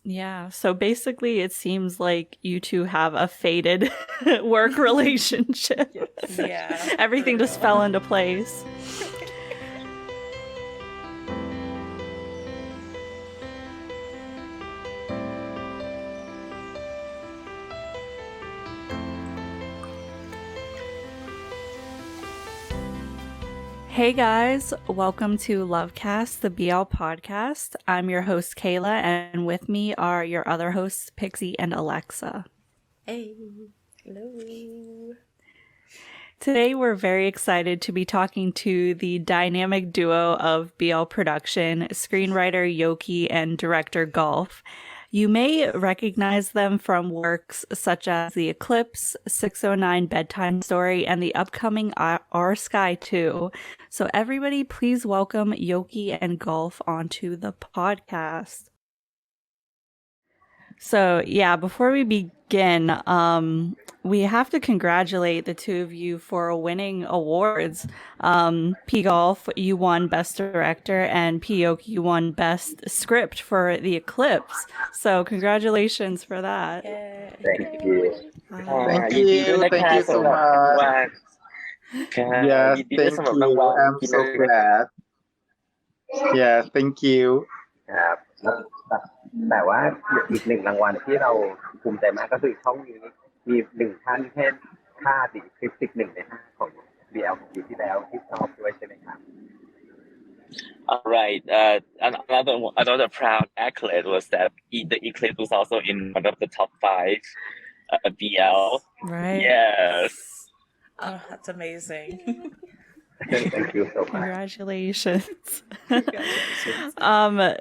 Yeah, so basically it seems like you two have a fated work relationship. Yes. Yeah. Everything just fell into place. Hey guys, welcome to LoveCast, the BL podcast. I'm your host Kayla, and with me are your other hosts Pixie and Alexa. Hey. Hello. Today we're very excited to be talking to the dynamic duo of BL production, screenwriter Yokee and director Golf. You may recognize them from works such as The Eclipse, 609 Bedtime Story, and the upcoming Our Sky 2. So everybody, please welcome Yokee and Golf onto the podcast. So yeah, before we begin, we have to congratulate the two of you for winning awards. P Golf, you won Best Director, and P Yoke, you won Best Script for The Eclipse. So congratulations for that. Yay. Thank you. Thank ยินดีด้วย you. นะ Thank คะ you so สำหรับราง much. วัลค่ะ Yes, ยินดีด้วย thank สำหรับราง you. วัล I'm กิน so เลย glad. Yes, thank you. ครับแล้วแต่ว่าอีกหนึ่งรางวัลที่เราภูมิใจมากก็คือช่องนี้มีหนึ่งท่านให้ค่าติดคลิปติด1 ใน 5ของ BL ของปีที่แล้วที่ชอบด้วยใช่ไหมครับ All right. Another proud accolade was that the Eclipse was also in one of the top 5 BL. Right. Yes. Oh, that's amazing. Thank you so much. Congratulations. Congratulations.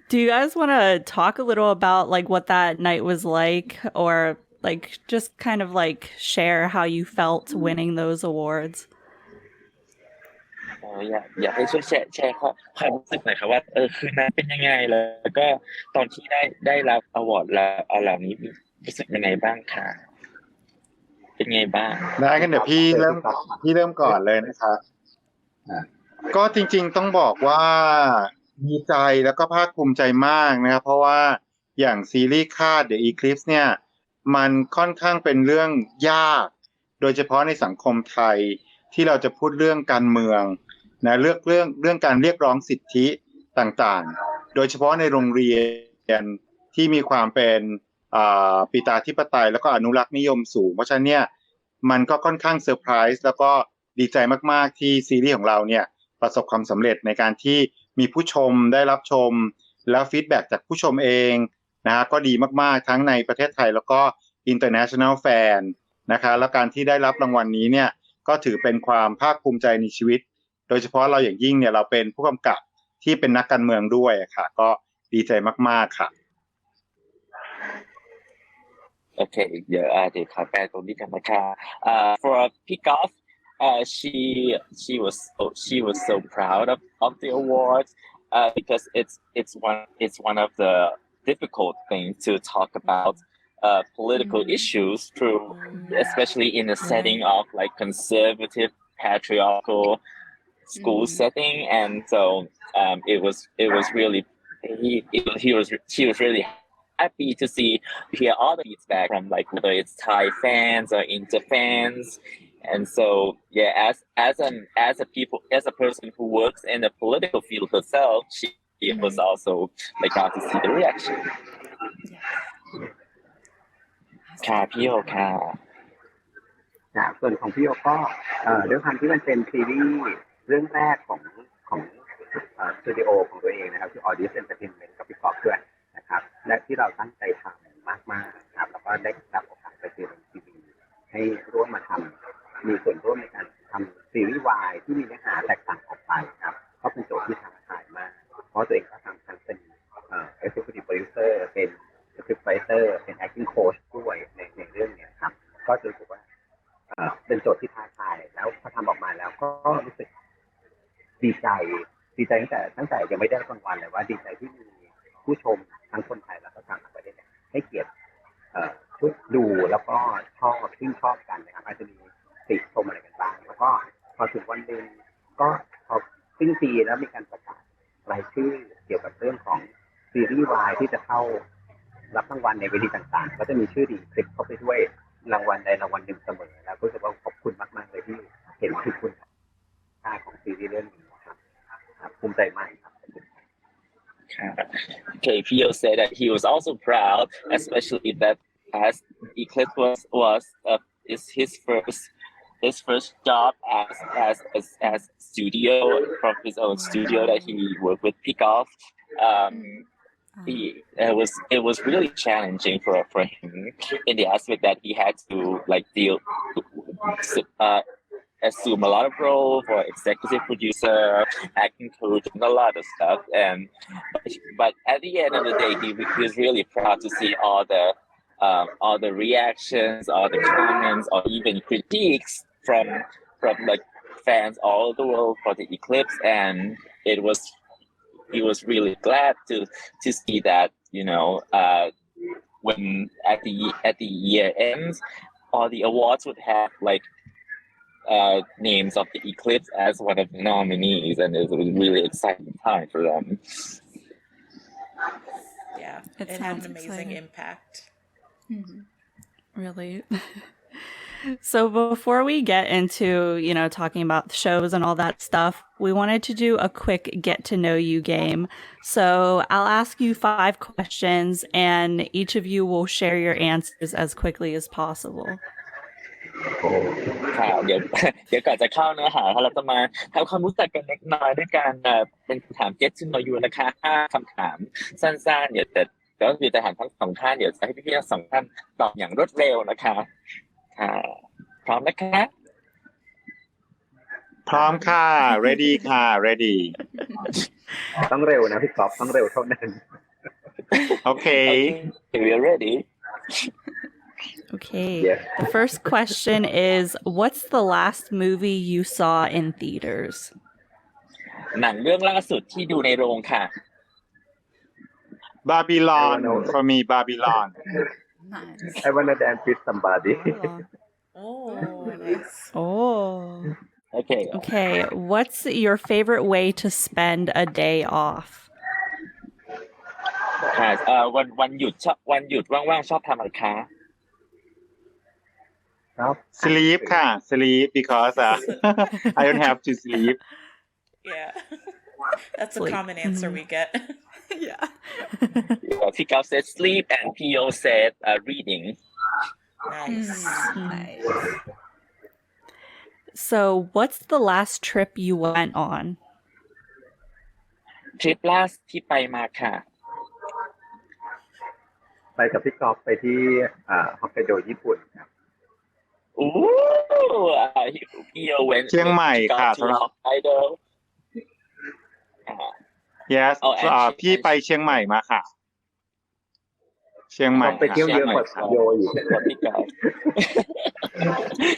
Do you guys want to talk a little about like what that night was like, or like just kind of like share how you felt winning those awards? อยากให้ช่วยแชร์ความรู้สึกหน่อยครับว่าคืนนั้นเป็นยังไงแล้วก็ตอนที่ได้รับอวอร์ดเหล่านี้รู้สึกยังไงบ้างคะเป็นไงบ้าง ได้กันเดี๋ยวพี่เริ่มก่อนเลยนะครับก็จริงๆต้องบอกว่าดีใจแล้วก็ภาคภูมิใจมากนะครับเพราะว่าอย่างซีรีส์ค่า The Eclipse เนี่ยมันค่อนข้างเป็นเรื่องยากโดยเฉพาะในสังคมไทยที่เราจะพูดเรื่องการเมืองนะเรื่องการเรียกร้องสิทธิต่างๆโดยเฉพาะในโรงเรียนที่มีความเป็นปิตาธิปไตยแล้วก็อนุรักษ์นิยมสูงเพราะฉะนั้นเนี่ยมันก็ค่อนข้างเซอร์ไพรส์แล้วก็ดีใจมากๆที่ซีรีส์ของเราเนี่ยประสบความสำเร็จในการที่มีผู้ชมได้รับชมแล้วฟีดแบ็กจากผู้ชมเองนะฮะก็ดีมากๆทั้งในประเทศไทยแล้วก็ international fan นะคะแล้วการที่ได้รับรางวัลนี้เนี่ยก็ถือเป็นความภาคภูมิใจในชีวิตโดยเฉพาะเราอย่างยิ่งเนี่ยเราเป็นผู้กำกับที่เป็นนักการเมืองด้วยค่ะก็ดีใจมากๆค่ะโอเคเดี๋ยวขอแปลตรงนี้กันนะคะ for Pick Off she was so proud of the awards because it's one of the difficult things to talk about political issues through especially in a setting of like conservative patriarchal school setting and so it was really she was really happy to hear all the feedback from like whether it's Thai fans or Inter fans and so yeah as a person who works in the political field herself she was also like glad to see the reaction ค่ะพี่โอค่ะส่วนของพี่โยก็ด้วยความที่มันเป็นซีรีส์เรื่องแรกของสตูดิโอของตัวเองนะครับที่ ALLTHIS Entertainment กับพี่กอล์ฟด้วยนะครับและที่เราตั้งใจทำมากๆครับแล้วก็ได้รับโอกาสไปเจอทีวีให้ร่วมมาทำมีส่วนร่วมในการทำซีรีส์วายที่มีเนื้อหาแตกต่างออกไปครับก็เป็นโจทย์ที่ท้าทายมากเพราะตัวเองก็ทำทั้งเป็นexecutive producer เป็น script writer เป็น acting coach ด้วยในเรื่องนี้ครับก็รู้สึกว่าเป็นโจทย์ที่ท้าทายแล้วพอทำออกมาแล้วก็รู้สึกดีใจตั้งแต่ยังไม่ได้รางวัลเลยว่าดีใจที่มีผู้ชมทั้งคนไทยแล้วก็ต่างประเทศให้เกียรติดูแล้วก็ชื่นชอบกันนะครับอาจจะมีติชมอะไรกันบ้างแล้วก็พอถึงวันหนึ่งก็พอสิ้นปีแล้วมีการประกาศรายชื่อเกี่ยวกับเรื่องของซีรีส์วายที่จะเข้า รับรางวัลในเวทีต่างๆก็จะมีชื่อดีคลิปเข้าไปด้วยรางวัลใดรางวัลหนึ่งเสมอแล้วก็รู้สึกว่าขอบคุณมากๆเลยที่เห็นคือคุณค่าของซีรีส์เรื่องนี้ครับภูมิใจมากครับ Okay, Pio said that he was also proud, especially that as Eclipse was is his first job as studio from his own studio that he worked with Pickoff. It was really challenging for him in the aspect that he had to like assume a lot of role for executive producer, acting coach, and a lot of stuff. But at the end of the day, he was really proud to see all the reactions, all the comments, or even critiques from like fans all over the world for the Eclipse, and he was really glad to see that, you know, when at the year ends, all the awards would have like names of the Eclipse as one of the nominees, and it was a really exciting time for them. Yeah, It it had sounds an amazing exciting. impact. Really. So before we get into, you know, talking about shows and all that stuff, we wanted to do a quick get to know you game. So I'll ask you 5 questions and each of you will share your answers as quickly as possible. ค่ะเดี๋ยวก่อนจะเข้าเนื้อหาเราจะมาทำความรู้จักกันเล็กน้อยด้วยการเป็นคำถาม Get to know you นะคะ5คำถามสั้นๆเดี๋ยวก็คือจะถามทั้งสองท่านเดี๋ยวจะให้พี่ๆทั้งสองท่านตอบอย่างรวดเร็วนะคะค่ะพร้อมนะคะ พร้อมค่ะ ready ค่ะ ready ต้องเร็วนะพี่ก๊อฟต้องเร็วเท่านั้น Okay. Okay, we are ready. Okay. Yes. The first question is, what's the last movie you saw in theaters? หนังเรื่องล่าสุดที่ดูในโรงค่ะ Babylon for me Babylon Nice. I wanna dance with somebody Oh, nice. Oh. Okay. Okay. What's your favorite way to spend a day off? ค่ะวันหยุดว่างๆชอบทำอะไรคะ sleep ค่ะ sleep because I don't have to sleep Yeah. That's a Sleep. common answer we get. Yeah. Pickup said sleep and Pio said reading. Nice. Nice. So, what's the last trip you went on? ทริปล่าสุดที่ไปมาค่ะ ไปกับพี่ก๊อฟไปที่ฮอกไกโดญี่ปุ่นครับ Ooh, Pio went เชียงใหม่ค่ะ to Hokkaido. yes Oh, and พี่ไปเชียงใหม่มาค่ะ เชียงใหม่ ต้องไปเที่ยวเยอะกว่าโยอีก Pickup.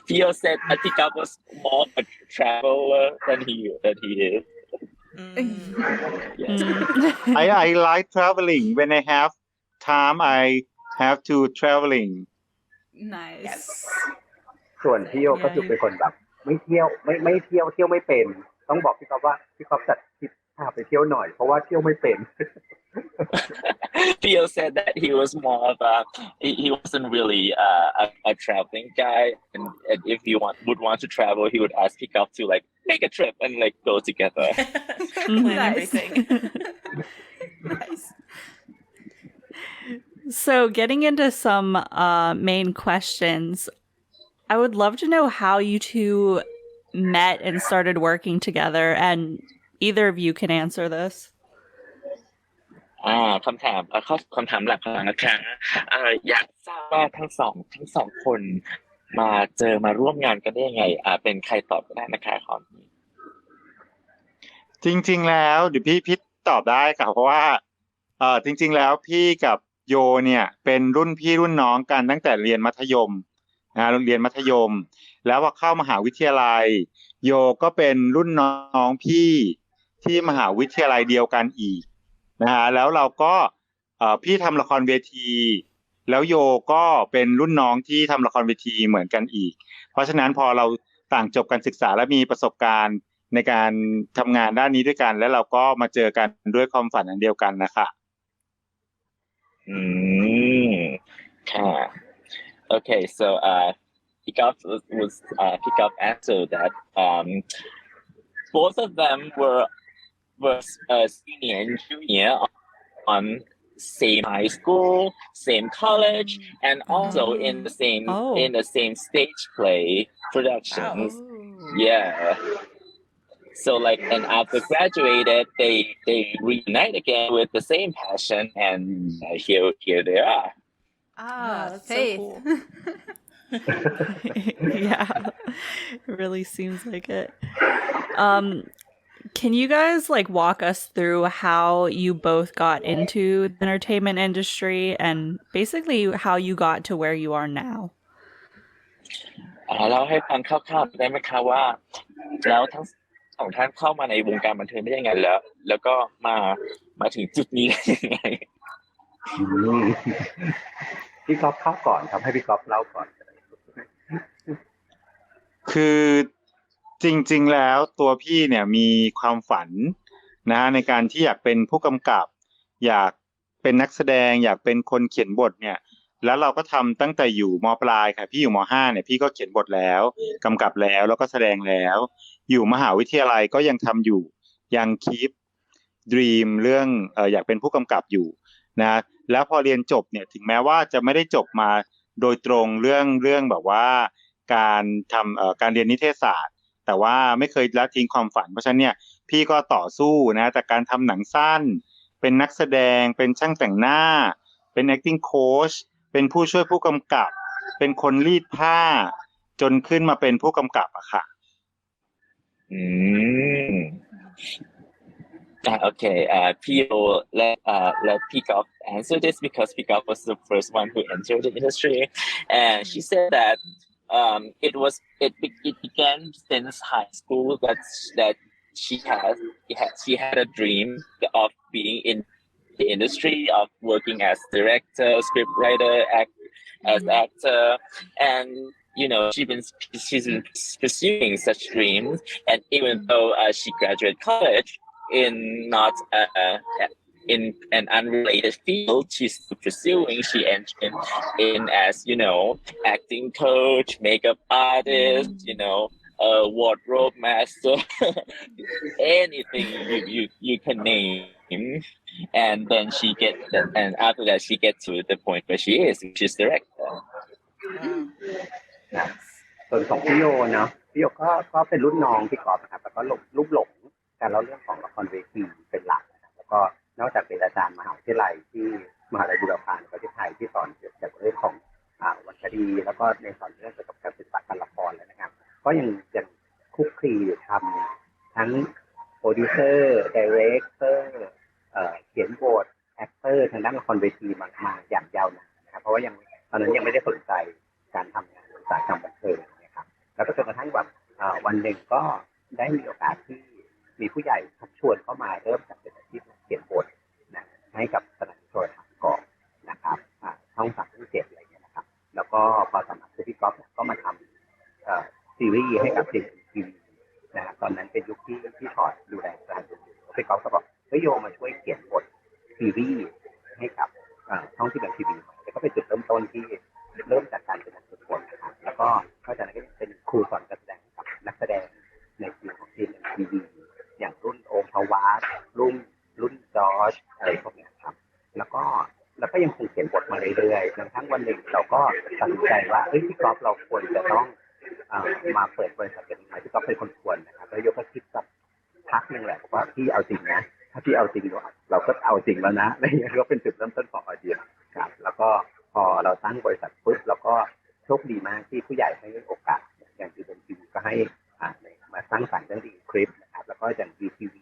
Pio said Pickup was more a traveler than he is. Yes. I like traveling when I have time I have to traveling Nice. Yes. ส่วนพี่โยก็คือเป็นคนแบบไม่เที่ยวไม่เที่ยวไม่เป็นต้องบอกพี่ก๊อฟว่าพี่ก๊อฟจัดทริปพาไปเที่ยวหน่อยเพราะว่าเที่ยวไม่เป็น Theo said that he was more of he wasn't really a traveling guy, and if he would want to travel, he would ask Pickup to like make a trip and like go together. Plan Nice. everything. Nice. So, getting into some main questions, I would love to know how you two met and started working together, and either of you can answer this. คำถามหลักของนะคะอยากทราบว่าทั้งสองคนมาร่วมงานกันได้ยังไงเป็นใครตอบก็ได้นะคะขอนี้ จริงๆแล้วเดี๋ยวพี่ตอบได้ค่ะเพราะว่าจริงๆแล้วพี่กับโยเนี่ยเป็นรุ่นพี่รุ่นน้องกันตั้งแต่เรียนมัธยมเรียนมัธยมแล้วพอเข้ามหาวิทยาลัยโยก็เป็นรุ่นน้องพี่ที่มหาวิทยาลัยเดียวกันอีกแล้วเราก็พี่ทำละครเวทีแล้วโยก็เป็นรุ่นน้องที่ทำละครเวทีเหมือนกันอีกเพราะฉะนั้นพอเราต่างจบการศึกษาและมีประสบการณ์ในการทำงานด้านนี้ด้วยกันแล้วเราก็มาเจอกันด้วยความฝันอันเดียวกันนะคะ Mm. Huh. Okay, so pick up answer that both of them were senior and junior on same high school, same college, and also in the same stage play productions. Oh. Yeah. So like, and after graduated, they reunite again with the same passion, and here they are. Ah, that's so faith. cool. Yeah, it really seems like it. Can you guys like walk us through how you both got into the entertainment industry and basically how you got to where you are now? เล่าให้ฟังคร่าวๆได้ไหมคะว่าแล้วทั้งสองท่านเข้ามาในวงการบันเทิงได้ยังไงแล้วก็มาถึงจุดนี้ได้ยังไง อืมพี่ก๊อฟเข้าก่อนครับให้พี่ก๊อฟเล่าก่อน คือจริงๆแล้วตัวพี่เนี่ยมีความฝันนะฮะในการที่อยากเป็นผู้กำกับอยากเป็นนักแสดงอยากเป็นคนเขียนบทเนี่ยแล้วเราก็ทำตั้งแต่อยู่ม.ปลายค่ะพี่อยู่ม.5เนี่ยพี่ก็เขียนบทแล้วกำกับแล้วก็แสดงแล้วอยู่มหาวิทยาลัยก็ยังทำอยู่ยังคีปดรีมเรื่องอยากเป็นผู้กำกับอยู่นะแล้วพอเรียนจบเนี่ยถึงแม้ว่าจะไม่ได้จบมาโดยตรงเรื่องแบบว่าการทำการเรียนนิเทศศาสตร์แต่ว่าไม่เคยละทิ้งความฝันเพราะฉะนั้นเนี่ยพี่ก็ต่อสู้นะจากการทำหนังสั้นเป็นนักแสดงเป็นช่างแต่งหน้าเป็น acting coach เป็นผู้ช่วยผู้กำกับเป็นคนรีดผ้าจนขึ้นมาเป็นผู้กำกับอะค่ะ Okay, Pio let Peacock answer this because Peacock was the first one who entered the industry, and she said that it began since high school that she had a dream of being in the industry of working as director, scriptwriter, as actor, and she's been pursuing such dreams, and even though she graduated college in not in an unrelated field, she's still pursuing. She entered in as acting coach, makeup artist, wardrobe master, anything you can name. And then and after that she gets to the point where she is, which is director. ส่วนของพี่โยเนาะพี่โยก็เป็นรุ่นน้องพี่ก๊อฟนะครับแล้วก็ลูกหลงการเล่าเรื่องของละครเวทีเป็นหลักนะครับแล้วก็นอกจากเป็นอาจารย์มหาวิทยาลัยที่มหาวิทยาลัยบูรพาประเทศไทยที่สอนเกี่ยวกับเรื่องของวรรณคดีแล้วก็ในสอนเรื่องเกี่ยวกับการศึกษาการละครเลยนะครับก็ยังคุกคลีทำทั้งโปรดิวเซอร์ไดเรคเตอร์เขียนบทแอคเตอร์ทางด้านละครเวทีมาอย่างยาวนานนะครับเพราะว่าตอนนั้นยังไม่ได้สนใจการทำงานอุตสาหกรรมบันเทิงนะครับแล้วก็จนกระทั่งแบบวันหนึ่งก็ได้มีโอกาสที่มีผู้ใหญ่ชักชวนเข้ามาเริ่มจากเป็นอาชีพเขียนบทนะให้กับสถานีโทรทัศน์ก่อนนะครับช่อง3 ช่อง 7อะไรอย่างเงี้ยนะครับแล้วก็พอสมัครพี่ก๊อฟก็มาทำซีรีส์ให้กับทีวีนะครับตอนนั้นเป็นยุคที่ถอดดูแลการดูพี่ก๊อฟก็บอกเฮ้ยโยมาช่วยเขียนบทซีรีส์ให้กับช่องที่เป็นทีวีแล้วก็เป็นจุดเริ่มต้นที่เริ่มจากการเป็นนักแสดงนะครับแล้วก็จากนั้นก็เป็นครูสอนการแสดงกับนักแสดงในทีมของทีมทีวีอย่างรุ่นโอมพวาสรุ่นจอร์จอะไรพวกนี้ครับแล้วก็ยังคงเขียนบทมาเรื่อยๆจนทั้งวันหนึ่งเราก็ตัดสินใจว่าพี่ก๊อฟเราควรจะต้องมาเปิดบริษัทเป็นพี่ก๊อฟเป็นคนควรนะครับแล้วยกก็คิดกับพักนึงแหละว่าพี่เอาจริงนะถ้าพี่เอาจริงเราก็เอาจริงแล้วนะอะไรอย่างเงี้ยก็เป็นจุดเริ่มต้นของไอเดียครับแล้วก็พอเราตั้งบริษัทปุ๊บเราก็โชคดีมากที่ผู้ใหญ่ให้โอกาสอย่างที่เป็นทีวีก็ให้มาสร้างสรรค์เรื่องดีคลิปนะครับแล้วก็อย่าง VTV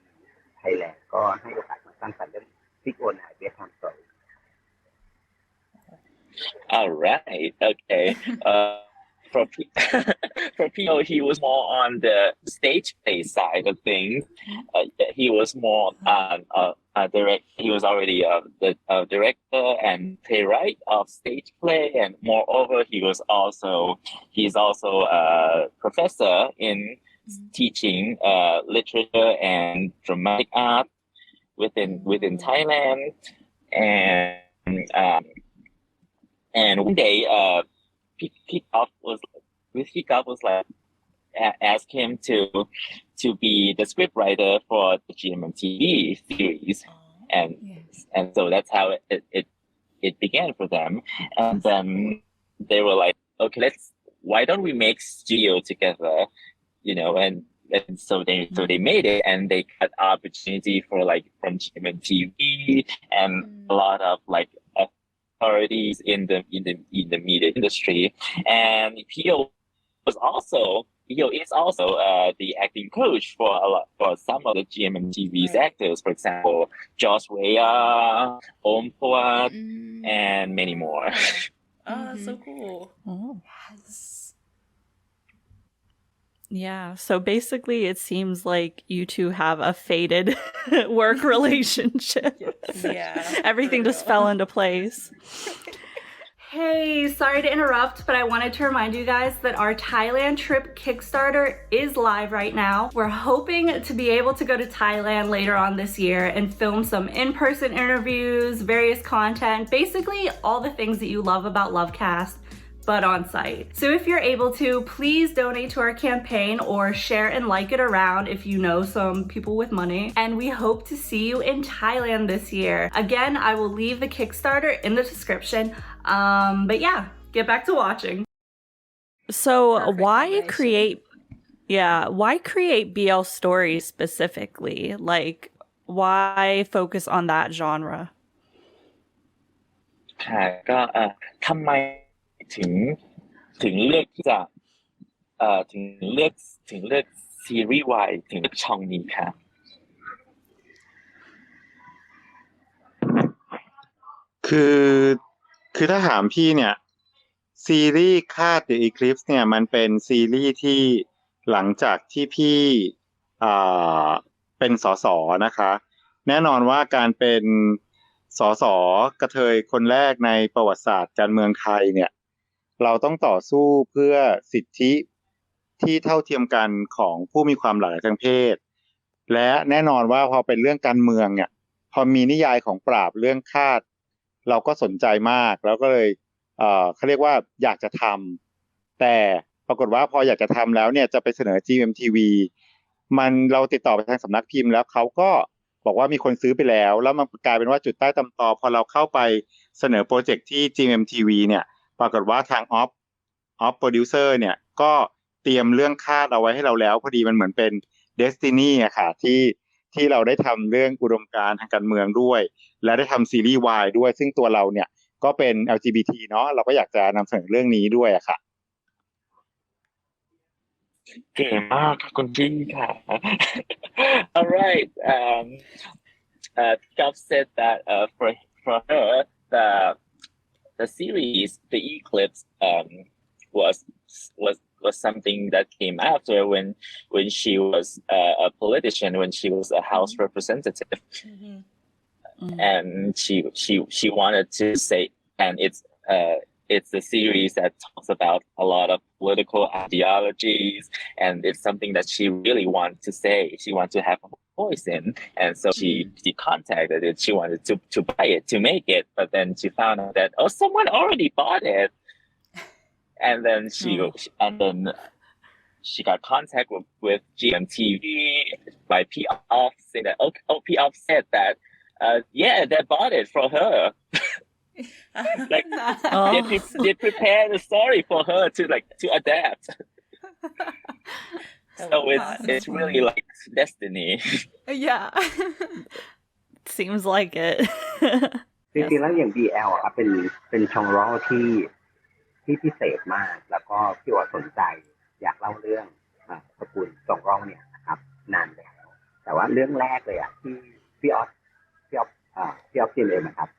Thailand ก็ให้โอกาสมาสร้างสรรค์เรื่องซิกโอนไอBedtime Story. All right, okay. For Pio, he was more on the stage play side of things. He was more direct. He was already the director and playwright of stage play, and moreover, he's also a professor in teaching literature and dramatic art within Thailand. And um, and one day, Pete was like asked him to be the scriptwriter for the GMMTV series, and Yes. and so that's how it began for them. And then they were like, okay, why don't we make studio together, and so they made it, and they got opportunity for like from GMMTV and a lot of like authorities in the media industry. And Pio is also the acting coach for some of the GMMTV's actors, for example, Josh Weah, Om Pawat, and many more. Oh, that's so cool. Oh. Yes. Yeah, so basically it seems like you two have a faded work relationship. Yeah. Everything for just real. fell into place. Hey, sorry to interrupt, but I wanted to remind you guys that our Thailand trip Kickstarter is live right now. We're hoping to be able to go to Thailand later on this year and film some in-person interviews, various content, basically all the things that you love about LoveCast, but on site. So if you're able to, please donate to our campaign or share and like it around if you know some people with money. And we hope to see you in Thailand this year. Again, I will leave the Kickstarter in the description. But yeah, get back to watching. So Perfect why combination. why create BL stories specifically? Like, why focus on that genre? ค่ะก็ทำไมถึงเลือกที่จะถึงเลือกซีรีส์วายถึงเลือกช่องนี้ค่ะ คือถ้าถามพี่เนี่ยซีรีส์คาด The Eclipse เนี่ยมันเป็นซีรีส์ที่หลังจากที่พี่อ่าเป็นสสนะคะแน่นอนว่าการเป็นสสกระเทยคนแรกในประวัติศาสตร์การเมืองไทยเนี่ยเราต้องต่อสู้เพื่อสิทธิที่เท่าเทียมกันของผู้มีความหลากหลายทางเพศและแน่นอนว่าพอเป็นเรื่องการเมืองเนี่ยพอมีนิยายของปราบเรื่องคาดเราก็สนใจมากแล้วก็เลยเขาเรียกว่าอยากจะทำแต่ปรากฏว่าพออยากจะทำแล้วเนี่ยจะไปเสนอ GMMTV เราติดต่อไปทางสำนักพิมพ์แล้วเขาก็บอกว่ามีคนซื้อไปแล้วมันกลายเป็นว่าจุดใต้ตำตอพอเราเข้าไปเสนอโปรเจกต์ที่ GMMTV เนี่ยปรากฏว่าทางออฟโปรดิวเซอร์เนี่ยก็เตรียมเรื่องคาดเอาไว้ให้เราแล้วพอดีมันเหมือนเป็นเดสตินีอะค่ะที่เราได้ทำเรื่องอุดมการณ์ทางการเมืองด้วยและได้ทำซีรีส์วายด้วยซึ่งตัวเราเนี่ยก็เป็น LGBT เนาะเราก็อยากจะนำเสนอเรื่องนี้ด้วยอะค่ะ เก่งมากค่ะคุณพี่ค่ะ Alright, Gov said that for her the series The Eclipse was something that came after when she was a politician, when she was a House representative. And she wanted to say, and it's a series that talks about a lot of political ideologies, and it's something that she really wants to say. She wants to have a voice in, and so she contacted it. She wanted to buy it, to make it, but then she found out that someone already bought it, and then she got contact with GMTV by P-Off saying that P-Off said that yeah, they bought it for her. Like they prepared a story for her to adapt. So it's really like destiny. Yeah. Seems like it. จริงๆแล้วอย่าง BL อะครับเป็นช่องร้อที่พิเศษมากแล้วก็พี่ว่าสนใจอยากเล่าเรื่องตระกูลช่องร้อเนี่ยนะครับนานแล้วแต่ว่าเรื่องแรกเลยอ่ะที่พี่ออฟกินเองนะครับ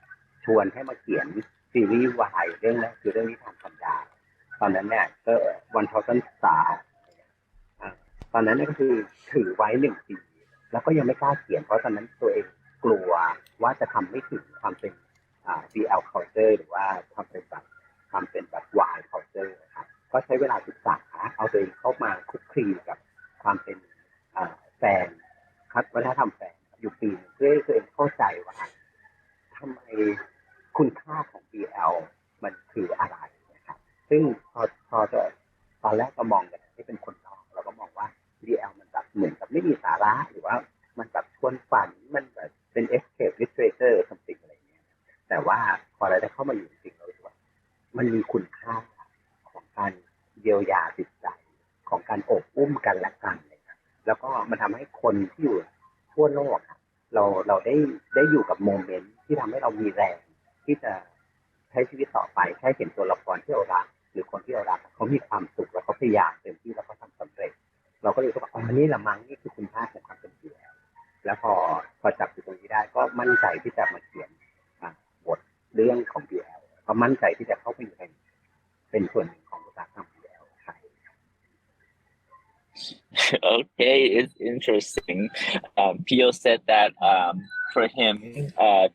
ชวนให้มาเขียนซีรีส์วายเรื่องแรกคือเรื่องนิทานพันดาวตอนนั้นเนี่ยก็วันทอสันสาตอนนั้นเนี่ยก็คือถือไว้1 ปีแล้วก็ยังไม่กล้าเขียนเพราะตอนนั้นตัวเองกลัวว่าจะทำไม่ถึงความเป็นBL culture หรือว่าความเป็นแบบ Y culture ครับก็ใช้เวลาศึกษาเอาตัวเองเข้ามาคลุกคลีกับความเป็นแฟนครับวัฒนธรรมแฟนอยู่ปีเพื่อให้ตัวเองเข้าใจว่าทำไมคุณ จะเข้ามาอยู่จริงๆเรารู้สึกว่ามันมีคุณค่าของการเยียวยาจิตใจของการโอบอุ้มกันและกันเลยครับแล้วก็มันทำให้คนที่อยู่ทั่วโลกครับเราได้อยู่กับโมเมนต์ที่ทำให้เรามีแรงที่จะใช้ชีวิตต่อไปแค่เห็นตัวละครที่เรารักหรือคนที่เรารักเขามีความสุขแล้วเขาพยายามเต็มที่แล้วก็ทำสำเร็จเราก็เลยรู้สึกว่าอ๋อนี่ละมั้งนี่คือคุณค่าของความเป็นอยู่แล้วพอจับจุดตรงนี้ได้ก็มั่นใจที่จะมาเขียนบทเรื่องของ BL ก็มั่นใจที่จะเข้าไปอยู่เป็นส่วนหนึ่งของอุตสาหกรรม BL ไทย Okay, it's interesting. Pio said that for him,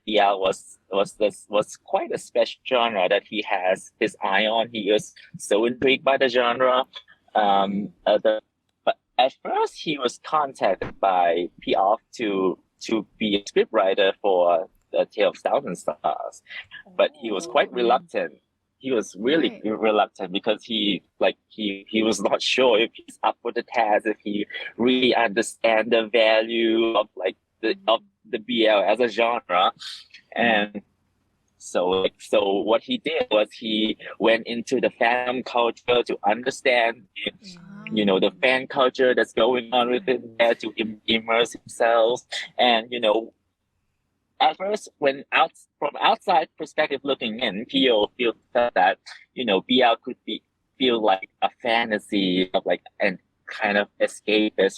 BL was quite a special genre that he has his eye on. He is so intrigued by the genre. But at first, he was contacted by P-Off to be a scriptwriter for The Tale of Thousand Stars, but he was quite reluctant. He was really reluctant because he was not sure if he's up for the task, if he really understand the value of the BL as a genre. And so what he did was he went into the fandom culture to understand the fan culture that's going on within there, to immerse himself. And at first, when from outside perspective looking in, Pio felt that BL could feel like a fantasy of like an kind of escapist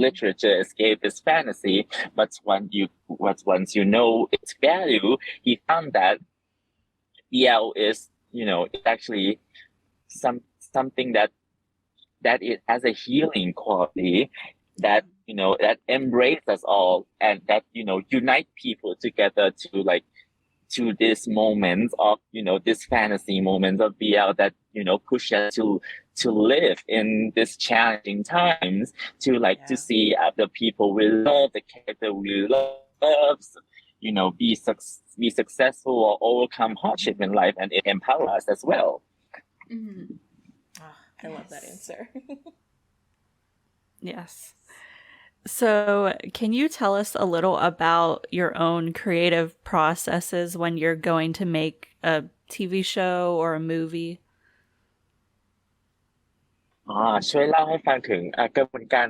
literature, escapist fantasy. But once you know its value, he found that BL is it's actually something that it has a healing quality that that embrace us all, and that unite people together to this moment of this fantasy moment of BL that push us to live in this challenging times, to see other people we love, the character we love, be successful or overcome hardship in life, and it empowers us as well. I love that answer. Yes. So, can you tell us a little about your own creative processes when you're going to make a TV show or a movie? ช่วยเล่าให้ฟังถึงกระบวนการ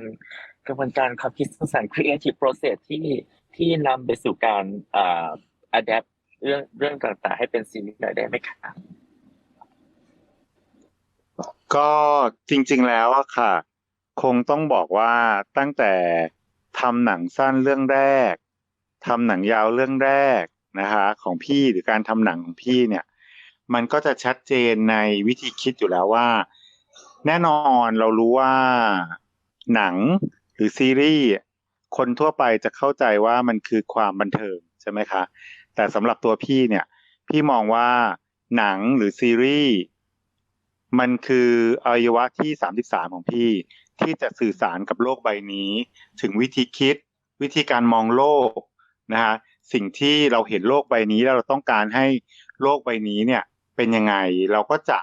ความคิดสร้างสรรค์ creative process ที่นำไปสู่การ adapt เรื่องต่างๆให้เป็นซีรีส์ได้ไหมคะ ก็จริงๆแล้วอะค่ะคงต้องบอกว่าตั้งแต่ทำหนังสั้นเรื่องแรกทำหนังยาวเรื่องแรกนะคะของพี่หรือการทำหนังของพี่เนี่ยมันก็จะชัดเจนในวิธีคิดอยู่แล้วว่าแน่นอนเรารู้ว่าหนังหรือซีรีส์คนทั่วไปจะเข้าใจว่ามันคือความบันเทิงใช่ไหมคะแต่สำหรับตัวพี่เนี่ยพี่มองว่าหนังหรือซีรีส์มันคืออวัยวะที่33ของพี่ที่จะสื่อสารกับโลกใบนี้ถึงวิธีคิดวิธีการมองโลกนะฮะสิ่งที่เราเห็นโลกใบนี้แล้วเราต้องการให้โลกใบนี้เนี่ยเป็นยังไงเราก็จะ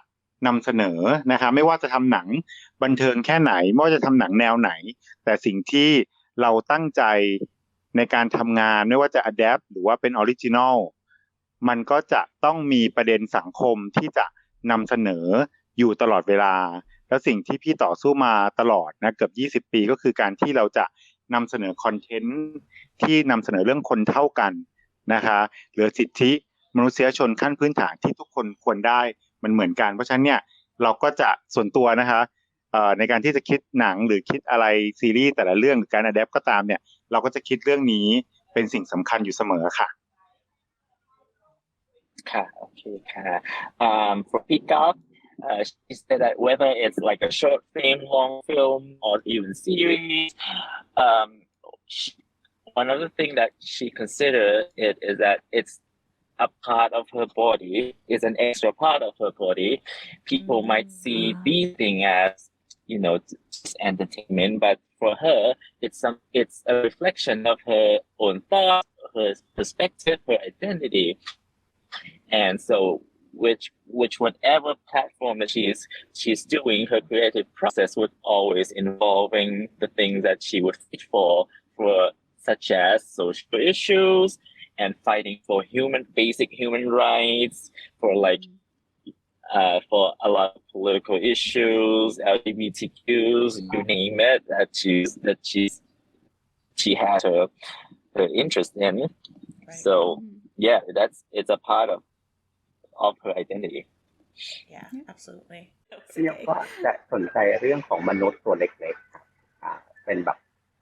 นำเสนอนะคะไม่ว่าจะทำหนังบันเทิงแค่ไหนไม่ว่าจะทำหนังแนวไหนแต่สิ่งที่เราตั้งใจในการทำงานไม่ว่าจะ adapt หรือว่าเป็นออริจินอลมันก็จะต้องมีประเด็นสังคมที่จะนำเสนออยู่ตลอดเวลาแล้วสิ่งที่พี่ต่อสู้มาตลอดนะเกือบ20 ปีก็คือการที่เราจะนำเสนอคอนเทนต์ที่นำเสนอเรื่องคนเท่ากันนะคะหรือสิทธิมนุษยชนขั้นพื้นฐานที่ทุกคนควรได้มันเหมือนกันเพราะฉะนั้นเนี่ยเราก็จะส่วนตัวนะคะในการที่จะคิดหนังหรือคิดอะไรซีรีส์แต่ละเรื่องหรือการอะแดปก็ตามเนี่ยเราก็จะคิดเรื่องนี้เป็นสิ่งสำคัญอยู่เสมอค่ะค่ะโอเคค่ะ for pickup she said that whether it's like a short film, long film, or even series, one of the things that she considered it is that it's a part of her body, is an extra part of her body. People might see these things as, just entertainment, but for her, it's a reflection of her own thoughts, her perspective, her identity. And so which whatever platform that she's doing, her creative process would always involving the things that she would fight for such as social issues and fighting for basic human rights, for like for a lot of political issues, LGBTQs, you name it, she has her interest in. Right. So yeah, it's a part of her identity. Yeah, absolutely. พี่ยกก็จะสนใจเรื่องของมนุษย์ตัวเล็กๆครับเป็นแบบ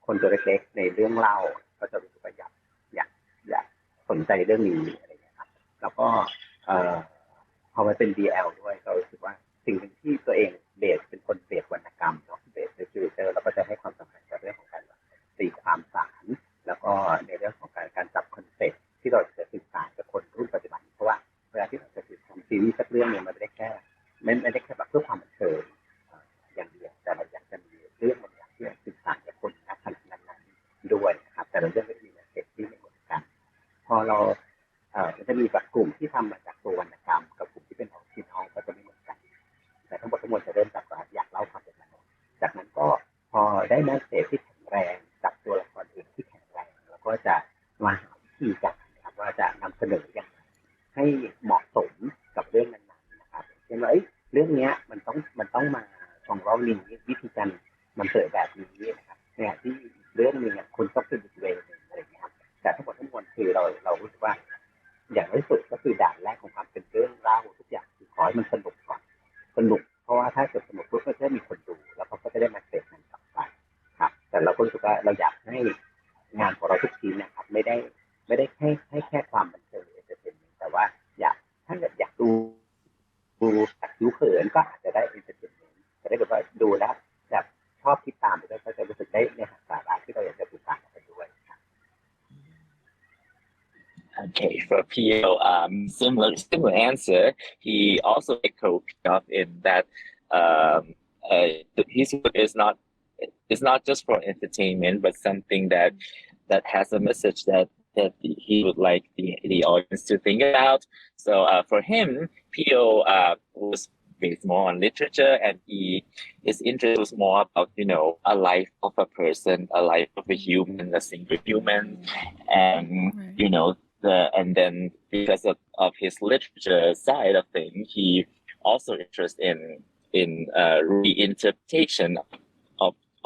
คนตัวเล็กๆในเรื่องเล่าก็จะรู้สึกว่าอยากสนใจเรื่องนี้อะไรอย่างเงี้ยครับแล้วก็พอมาเป็น BL ด้วยก็รู้สึกว่าสิ่งหนึ่งที่ตัวเองเป็นคนเบสวรรณกรรมเนาะเบสในฟิวเจอร์แล้วก็จะให้ความสำคัญกับเรื่องของการตีความสารแล้วก็ในเรื่องของการจับคอนเซ็ปต์ที่เราจะสื่อสารกับคนรุ่นปัจจุบันเพราะว่าเวลาที่เราจะสื่อสารซีรีส์สักเรื่องเนี่ยมันไม่ได้แค่แบบเพื่อความบันเทิงอย่างเดียวแต่เราอยากจะมีเรื่องบางอย่างที่สื่อสารกับคนณขณะนั้นๆด้วยนะครับแต่ละเรื่องก็มีเซ็ปที่ไม่เหมือนกันพอเราจะมีแบบกลุ่มที่ทำมาจากตัววรรณกรรมกับกลุ่มที่เป็นของคิดท้องก็จะไม่เหมือนกันแต่ทั้งหมดจะเริ่มจากว่าอยากเล่าความเป็นมนุษย์จากนั้นก็พอได้แมสเสจที่แข็งแรงจากตัวละครอื่นที่แข็งแรงแล้วก็จะมาหาวิธีการนะครับว่าจะนำเสนออย่างไรให้เหมาะสมกับเรื่องนั้นๆนะครับเช่นว่าเรื่องนี้มันต้องมาของเรานี้วิธีการนำเสนอแบบนี้นะครับเนี่ยที่เรื่องนึงเนี่ยคุณต้องเป็นอีกเวนึงอะไรอย่างเงี้ยครับแต่ทั้งหมดคือเรารู้สึกว่าอย่างที่สุดก็คือด่านแรกของความเป็นเรื่องเล่าทุกอย่างคือขอให้มันสนุกก่อนสนุกเพราะว่าถ้าเกิดสนุกปุ๊บก็จะมีคนดูแล้วเขาก็จะได้มาเสพมันต่อไปครับแต่เราก็รู้สึกว่าเราอยากให้งานของเราทุกชิ้นนะครับไม่ได้แค่ความบันเทิงแต่ว่าถ้าเกิดอยากดูจากผิวเผินก็อาจจะได้เอนเตอร์เทนเมนต์แต่ถ้าเกิดว่าดูแล้วแบบชอบคิดตามไปด้วยก็จะรู้สึกได้ในสาระที่เราอยากจะสื่อสารออกไปด้วยครับ Okay, for Pio, similar answer. He also echoed Pio in that his work is not just for entertainment, but something that has a message that he would like the audience to think about. So for him, Pio was based more on literature, and his interest was more about a life of a person, a life of a human, a single human, and and then because of his literature side of things, he also interested in reinterpretation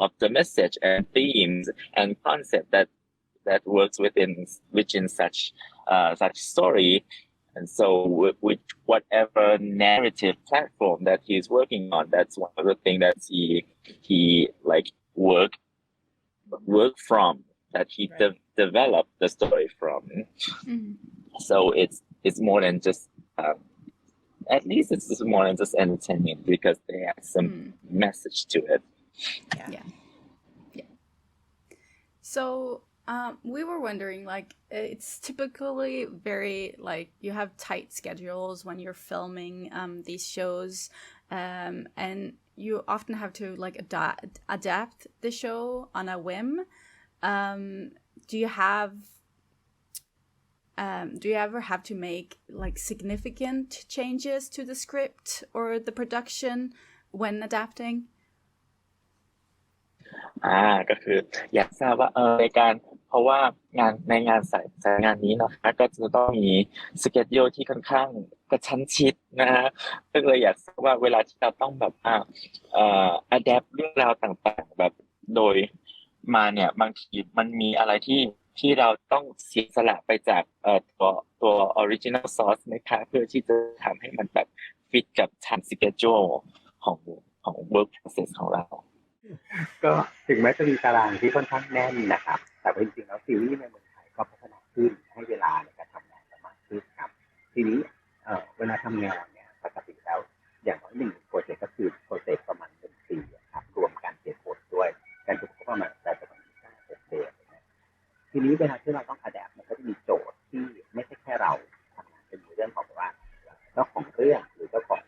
of the message and themes and concept that works within such story. And so with whatever narrative platform that he's working on, that's one of the things that he like work from, that he developed the story from. So it's more than just at least it's more than just entertainment, because they have some message to it. Yeah. So we were wondering, like, it's typically very, like, you have tight schedules when you're filming these shows, and you often have to like adapt the show on a whim. Do you ever have to make like significant changes to the script or the production when adapting? ก็คืออยากทราบว่าในการเพราะว่างานสายงานนี้นะคะก็จะต้องมีสเกจยูลที่ค่อนข้างกระชั้นชิดนะฮะก็เลยอยากทราบว่าเวลาที่เราต้องแบบอะแดปเรื่องราวต่างๆแบบโดยมาเนี่ยบางทีมันมีอะไรที่เราต้องเสียสละไปจากตัว original source นะคะเพื่อที่จะทำให้มันแบบฟิตกับ time schedule ของ work process ของเราก็ถึงแม้จะมีตารางที่ค่อนข้างแน่นนะครับแต่จริงๆแล้วซีรีส์ในเมืองไทยก็พัฒนาขึ้นให้เวลาในการทำงานมากขึ้นครับทีนี้เวลาทำงานเนี่ยปกติแล้วอย่างน้อย1โปรเจกต์ก็คือโปรเจกต์ประมาณ1 ปีครับรวมการเขียนบทด้วยการถูกประมาณ5-6 เดือนทีนี้เวลาที่เราต้องอะแดปมันก็จะมีโจทย์ที่ไม่ใช่แค่เราทำงานเป็นเรื่องของว่าเจ้าของเรื่องหรือเจ้าของ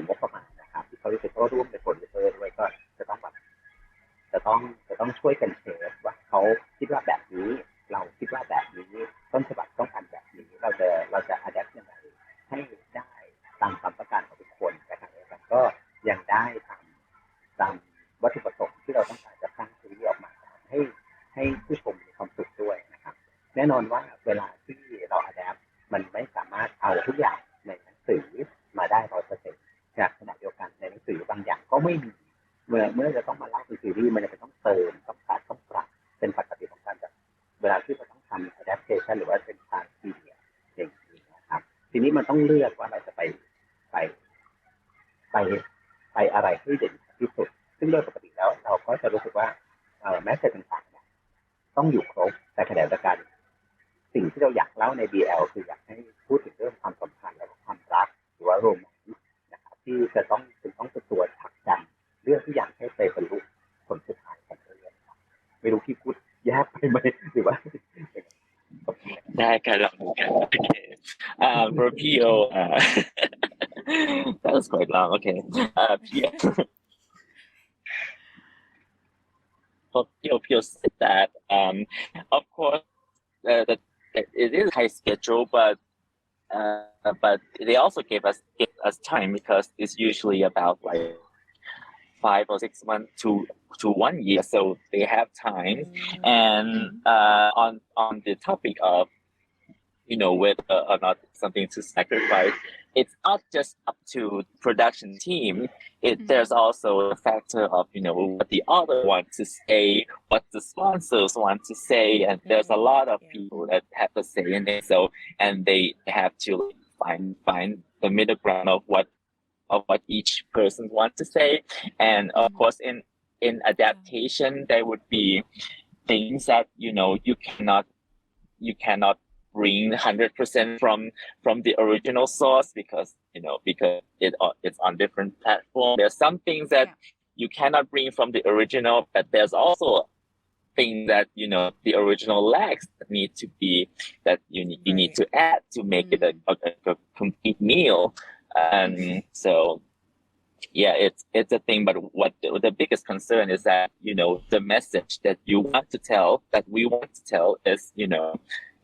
งบประมาณนะครับที่เขาจะร่วมเป็นโปรดิวเซอร์ด้วยก็จะต้องช่วยกันเชฟว่าเขาคิดว่าแบบนี้เราคิดว่าแบบนี้ต้นฉบับต้องการแบบนี้เราจะอะแดปยังไงให้ได้ตามความต้องการของทุกคนนะครับก็ยังได้ตามวัตถุประสงค์ที่เราต้องการจะสร้างซีรีส์ออกมาให้ผู้ชมมีความสุขด้วยนะครับแน่ น่นอนว่าเวลาที่เราอะแดปมันไม่สามารถเอาทุกอย่างในหนังสือมาได้100%ขณะเดียวกันในหนังสือบางอย่างก็ไม่มีเมื่อจะต้องมาเล่าเป็นซีรีส์มันจะต้องเติมต้องตัดต้องปรับเป็นปกติของการแบบเวลาที่เราต้องทำ adaptation หรือว่าเป็นการซีรีส์อย่างนี้นะครับทีนี้มันต้องเลือกว่าเราจะไปอะไรที่เด่นที่สุดซึ่งโดยปกติแล้วเราก็จะรู้สึกว่าแมสเสจต่างๆเนี่ยต้องอยู่ครบแต่ขณะเดียวกันสิ่งที่เราอยากเล่าใน BL คืออยากให้พูดถึงเรื่องความสัมพันธ์และความรักหรือว่าโรแมนติกนะครับที่จะต้องเป็นตัวผลักดันเรื่องที่อยากให้ไปบรรลุผลสุดท้ายของเรื่องครับไม่รู้พี่พูดยากไปไหมหรือว่าได้ค่ะลองดูกันโอเคfor PO that was quite long okay PO for PO said that of course that it is high schedule but they also give us time because it's usually about like 5 or 6 months to 1 year, so they have time. And on the topic of whether or not something to sacrifice, it's not just up to production team. There's also the factor of what the author wants to say, what the sponsors want to say, and there's a lot of people that have to say in it. So and they have to find the middle ground of what each person wants to say. And of course in adaptation there would be things that you cannot bring 100% from the original source because it's on different platforms. There's some things that you cannot bring from the original, but there's also things that the original lacks that you need to add to make it a complete meal. And so yeah, it's a thing, but what the biggest concern is that the message that we want to tell is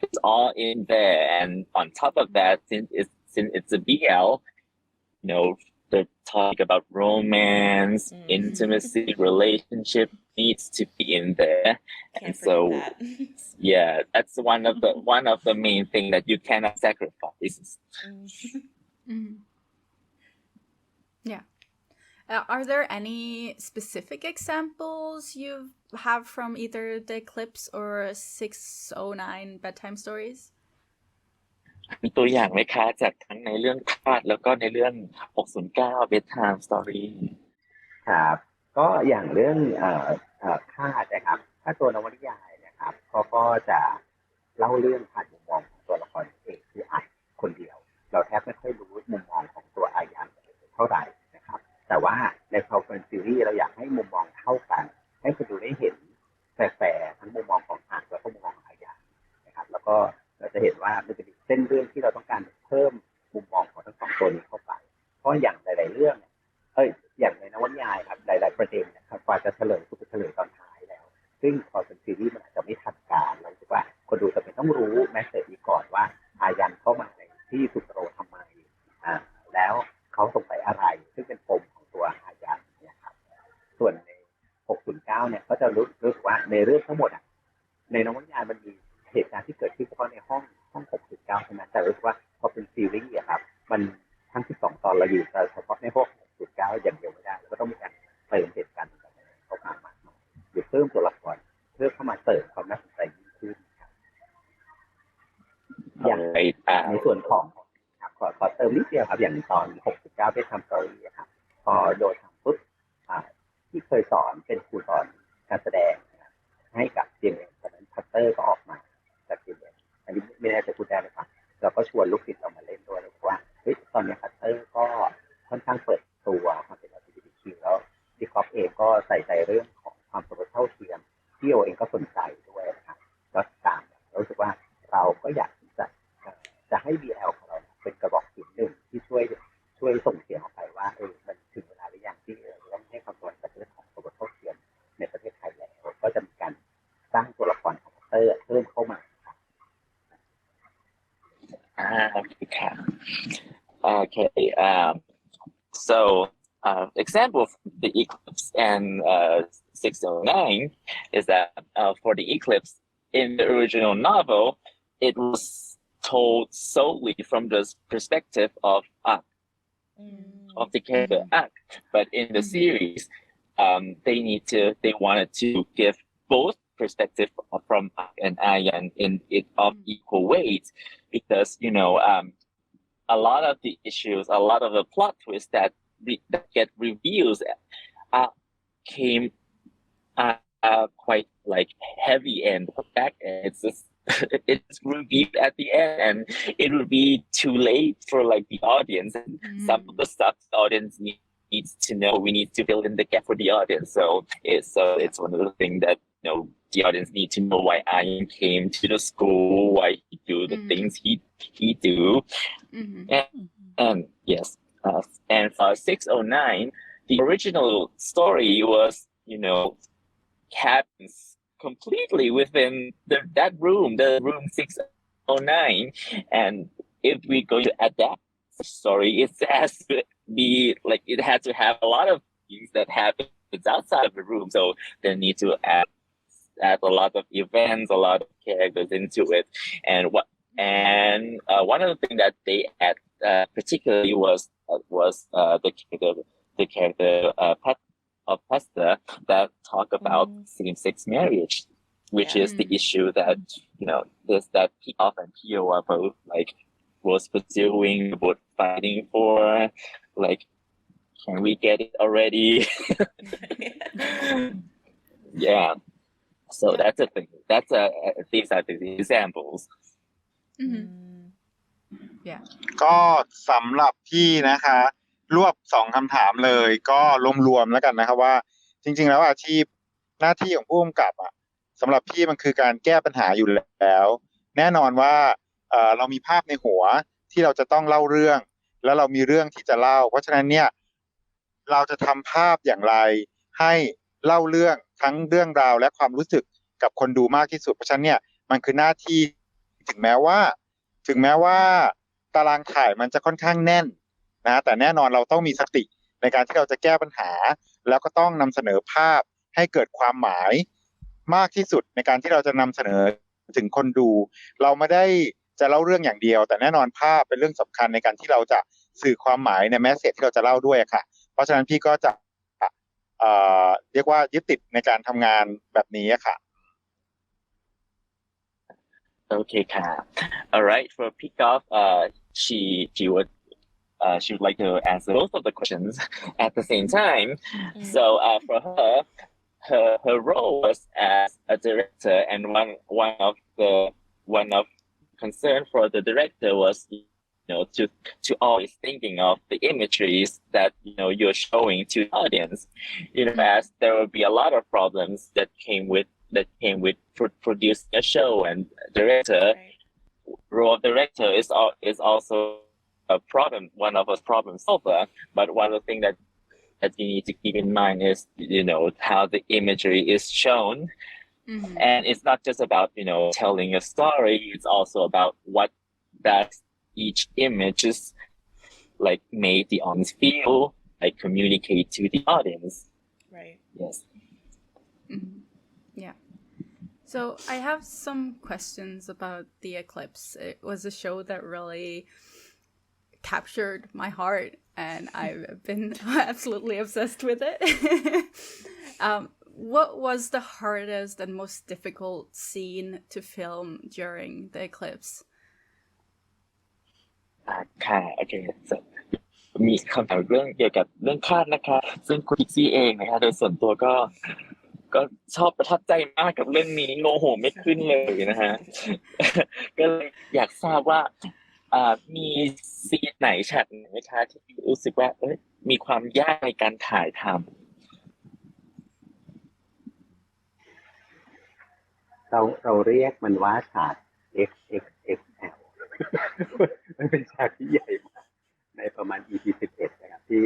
it's all in there. And on top of that, since it's a BL, the talk about romance, intimacy, relationship needs to be in there. And so yeah, that's one of the main thing that you cannot sacrifice. Yeah. Are there any specific examples you have from either The Eclipse or 609 Bedtime Stories? มีตัวอย่างไหมคะจากทั้งในเรื่องคาดแล้วก็ในเรื่อง609 Bedtime Story ครับก็อย่างเรื่องคาดนะครับถ้าตัวนวนิยายนะครับก็จะเล่าเรื่องผ่านมุมมองของตัวละครเอกคืออัดคนเดียวเราแทบไม่ค่อยรู้มุมมองของตัวอายันเท่าไหร่นะครับแต่ว่าในพอเป็นซีรีส์เราอยากให้มุมมองเท่ากันให้คนดูได้เห็นแฝงทั้งมุมมองของอัดและก็มุมมองของอายันนะครับแล้วก็เราจะเห็นว่ามันจะมีเส้นเรื่องที่เราต้องการเพิ่มมุมมองของทั้งสองตัวนี้เข้าไปเพราะอย่างหลายๆเรื่องอย่างในนวนิยายครับหลายๆประเด็นนะครับกว่าจะเฉลยเฉลยตอนท้ายแล้วซึ่งพอเป็นซีรีส์มันอาจจะไม่ทันการเราคิดว่าคนดูจะเป็นต้องรู้แมสเสจนี้ก่อนว่าอายันเข้ามาในที่สุดโรทำไมแล้วเขาสงสัยอะไรซึ่งเป็นปมของตัวอายันเนี่ยครับส่วนใน609เนี่ยก็จะรู้สึกว่าในเรื่องทั้งหมดในนวนิยายมันมีเหตุการณ์ที่เกิดขึ้นเฉพาะในห้อง609เท่านั้นแต่รู้สึกว่าพอเป็นซีรีส์ครับมันทั้ง12ตอนเราอยู่แต่เฉพาะในห้อง609อย่างเดียวไม่ได้ก็ต้องมีการเติมเหตุการณ์เข้ามาหรือเพิ่มตัวละครเพื่อเข้ามาเติมความน่าสนใจยิ่งขึ้นครับอย่างในส่วนของขอเติมนิดเดียวครับอย่างตอน609ได้ทำสตอรี่ครับพอโดยทำปุ๊บที่เคยสอนเป็นครูสอนการแสดงให้กับเจมส์ตอนนั้นพัตเตอร์ก็ออกมาจากเจมส์อันนี้ไม่แน่ใจพูดได้ไหมครับเราก็ชวนลูกศิษย์เรามาเล่นด้วยแล้วบอกว่าตอนนี้พัตเตอร์ก็ค่อนข้างเปิดตัวความเป็น LGBTQ แล้วที่ก๊อฟเองก็ใส่ใจเรื่องของความสมรสเท่าเทียมที่โอเองก็สนใจด้วยนะครับก็ตามรู้สึกว่าเราก็อยากจะให้ BL ของเราเป็นกระบอกเสียงหนึ่งที่ช่วยส่งเสียงออกไปว่ามันถึงเวลาหรือยังที่เราต้องให้ความสำคัญกับเรื่องของสมรสเท่าเทียมในประเทศไทยแล้วก็จะมีการสร้างตัวละครของพัตเตอร์เพิ่มเข้ามาครับOkay. So example of the Eclipse and 609 is that for the Eclipse in the original novel, it was told solely from the perspective of the character Ak. But in the series, they wanted to give both perspective from Ak and Ayan in it of equal weight, because a lot of the issues, a lot of the plot twists that get revealed came quite like heavy and back, and it's just it's revealed at the end, and it will be too late for like the audience. And some of the stuff the audience needs to know, we need to fill in the gap for the audience. So it's one of the things that the audience need to know why Ian came to the school, why he do the things he do, and yes, and for 609, the original story was happens completely within that room, the room 609, and if we go to adapt the story, it has to be like it had to have a lot of things that happen outside of the room, so they need to add a lot of events, a lot of characters into it, and one of the things that they add particularly was the character of Pesta that talk about same-sex marriage, which is the issue that this that P-off and P-O are both like was pursuing, both fighting for, like, can we get it already? Yeah. So that's a thing. These are the examples. Yeah. ก็สำหรับพี่นะคะรวบ2คำถามเลยก็รวมๆแล้วกันนะครับว่าจริงๆแล้วอาชีพหน้าที่ของผู้กำกับสำหรับพี่มันคือการแก้ปัญหาอยู่แล้วแน่นอนว่าเรามีภาพในหัวที่เราจะต้องเล่าเรื่องแล้วเรามีเรื่องที่จะเล่าเพราะฉะนั้นเนี่ยเราจะทำภาพอย่างไรให้เล่าเรื่องทั้งเรื่องราวและความรู้สึกกับคนดูมากที่สุดเพราะฉะนั้นเนี่ยมันคือหน้าที่ถึงแม้ว่าตารางถ่ายมันจะค่อนข้างแน่นนะแต่แน่นอนเราต้องมีสติในการที่เราจะแก้ปัญหาแล้วก็ต้องนำเสนอภาพให้เกิดความหมายมากที่สุดในการที่เราจะนำเสนอถึงคนดูเราไม่ได้จะเล่าเรื่องอย่างเดียวแต่แน่นอนภาพเป็นเรื่องสำคัญในการที่เราจะสื่อความหมายในแมสเสจที่เราจะเล่าด้วยค่ะเพราะฉะนั้นพี่ก็จะเรียกว่ายึดติดในการทำงานแบบนี้ค่ะ Okay, Kat. All right. For Pickoff, she would like to answer both of the questions at the same time. So for her role was as a director, and one of concern for the director was to always thinking of the imageries that you're showing to the audience. As there will be a lot of problems that came with producing a show, and role of director is also a problem, one of us problem solver. But one of the things that you need to keep in mind is how the imagery is shown, and it's not just about telling a story. It's also about what does each image is like made the audience feel, like communicate to the audience. Right. Yes. Yeah. So I have some questions about The Eclipse. It was a show that really captured my heart, and I've been absolutely obsessed with it. What was the hardest and most difficult scene to film during The Eclipse? ค่ะโอเคมีคำถามเรื่องเกี่ยวกับเรื่องคาดนะคะซึ่งคุณพิกซี่เองนะคะโดยส่วนตัวก็ชอบประทับใจมากกับเรื่องนี้โงโหไม่ขึ้นเลยนะฮะ ก็เลยอยากทราบว่ามีซีนไหนฉากไหนไหมคะที่รู้สึกว่ามีความยากในการถ่ายทำเราเรียกมันว่าฉาก XXXL มันเป็นฉากที่ใหญ่มากในประมาณ EP 11นะครับที่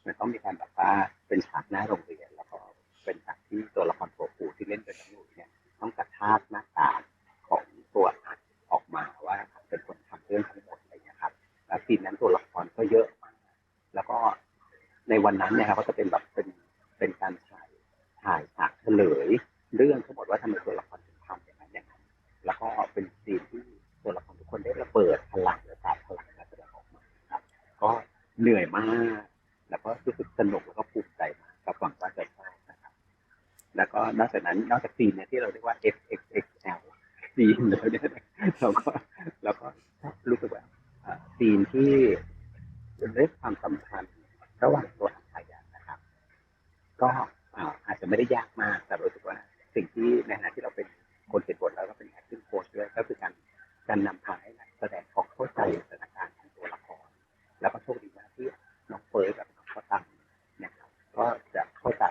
มันต้องมีการแบบว่าเป็นฉากหน้าโรงเรียนแล้วก็เป็นฉากที่ตัวละครตัวปู่ที่เล่นเป็นน้องหนูเนี่ยต้องกระชากหน้ากากของตัวอัดออกมาว่าเป็นคนทำเรื่องทั้งหมดอะไรอย่างเงี้ยครับแล้วซีนนั้นตัวละครก็เยอะมากแล้วก็ในวันนั้นเนี่ยครับก็จะเป็นแบบเป็นการถ่ายฉากเฉลยเรื่องทั้งหมดว่าทำไมตัวละครถึงทำอย่างนั้นอย่างนั้นแล้วก็เป็นซีนที่ตัว เหนื่อยมากแล้วก็รู้สึกสนุกแล้วก็ภูมิใจมากกับหวังว่าจะชอบนะครับแล้วก็นอกจากนั้นนอกจากซีนเนี่ยที่เราเรียกว่า XXXL ซีนแล้วเนี่ยเราก็รู้สึกว่าซีนที่เรื่องความสัมพันธ์ระหว่างตัวอักษรนะครับก็อาจจะไม่ได้ยากมากแต่รู้สึกว่าสิ่งที่ในขณะที่เราเป็นคนเขียนบทแล้วก็เป็น acting coach ด้วยก็คือการนำพาให้นักแสดงเขาเข้าใจสถานการณ์ของตัวละครแล้วก็โชคดีมากที่น้องเฟิร์สกับน้องข้าวตังนะครับก็จะเข้าใจ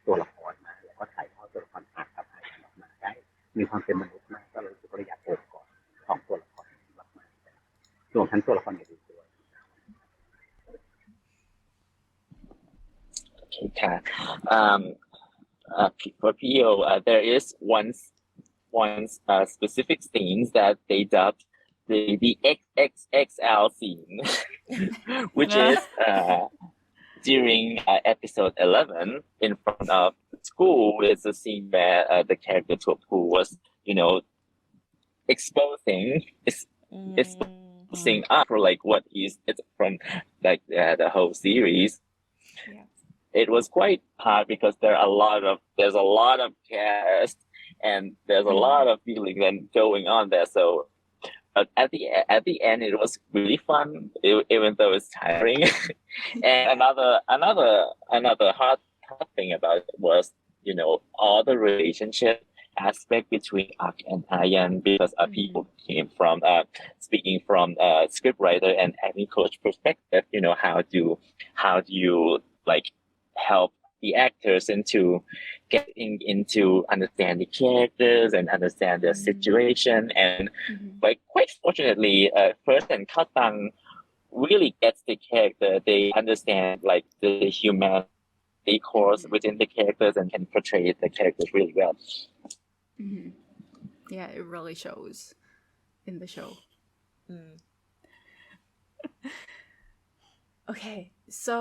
ตัวละครมาแล้วก็ถ่ายทอดตัวละครผ่านกับออกมาได้มีความเป็นมนุษย์มากก็เลยรู้สึกว่าอยากโอบกอดของตัวละครมากๆรวมทั้งตัวละครในตัว Okay. For PO, there is one specific scenes that they dubbed the XXXL scene, which is during episode 11 in front of school. It's a scene where the character Topu was, exposing up for like what it's from like the whole series. Yeah. It was quite hard because there's a lot of cast and there's a lot of feeling going on there. So at the end, it was really fun, even though it's tiring. And another hard thing about it was, all the relationship aspect between Ak and Ayan, because people came from speaking from scriptwriter and acting coach perspective. How do you like help the actors into getting into understand the characters and understand their situation, and like quite fortunately, First and Katang really gets the character. They understand like the human course within the characters and can portray the characters really well. Yeah, it really shows in the show. Okay, so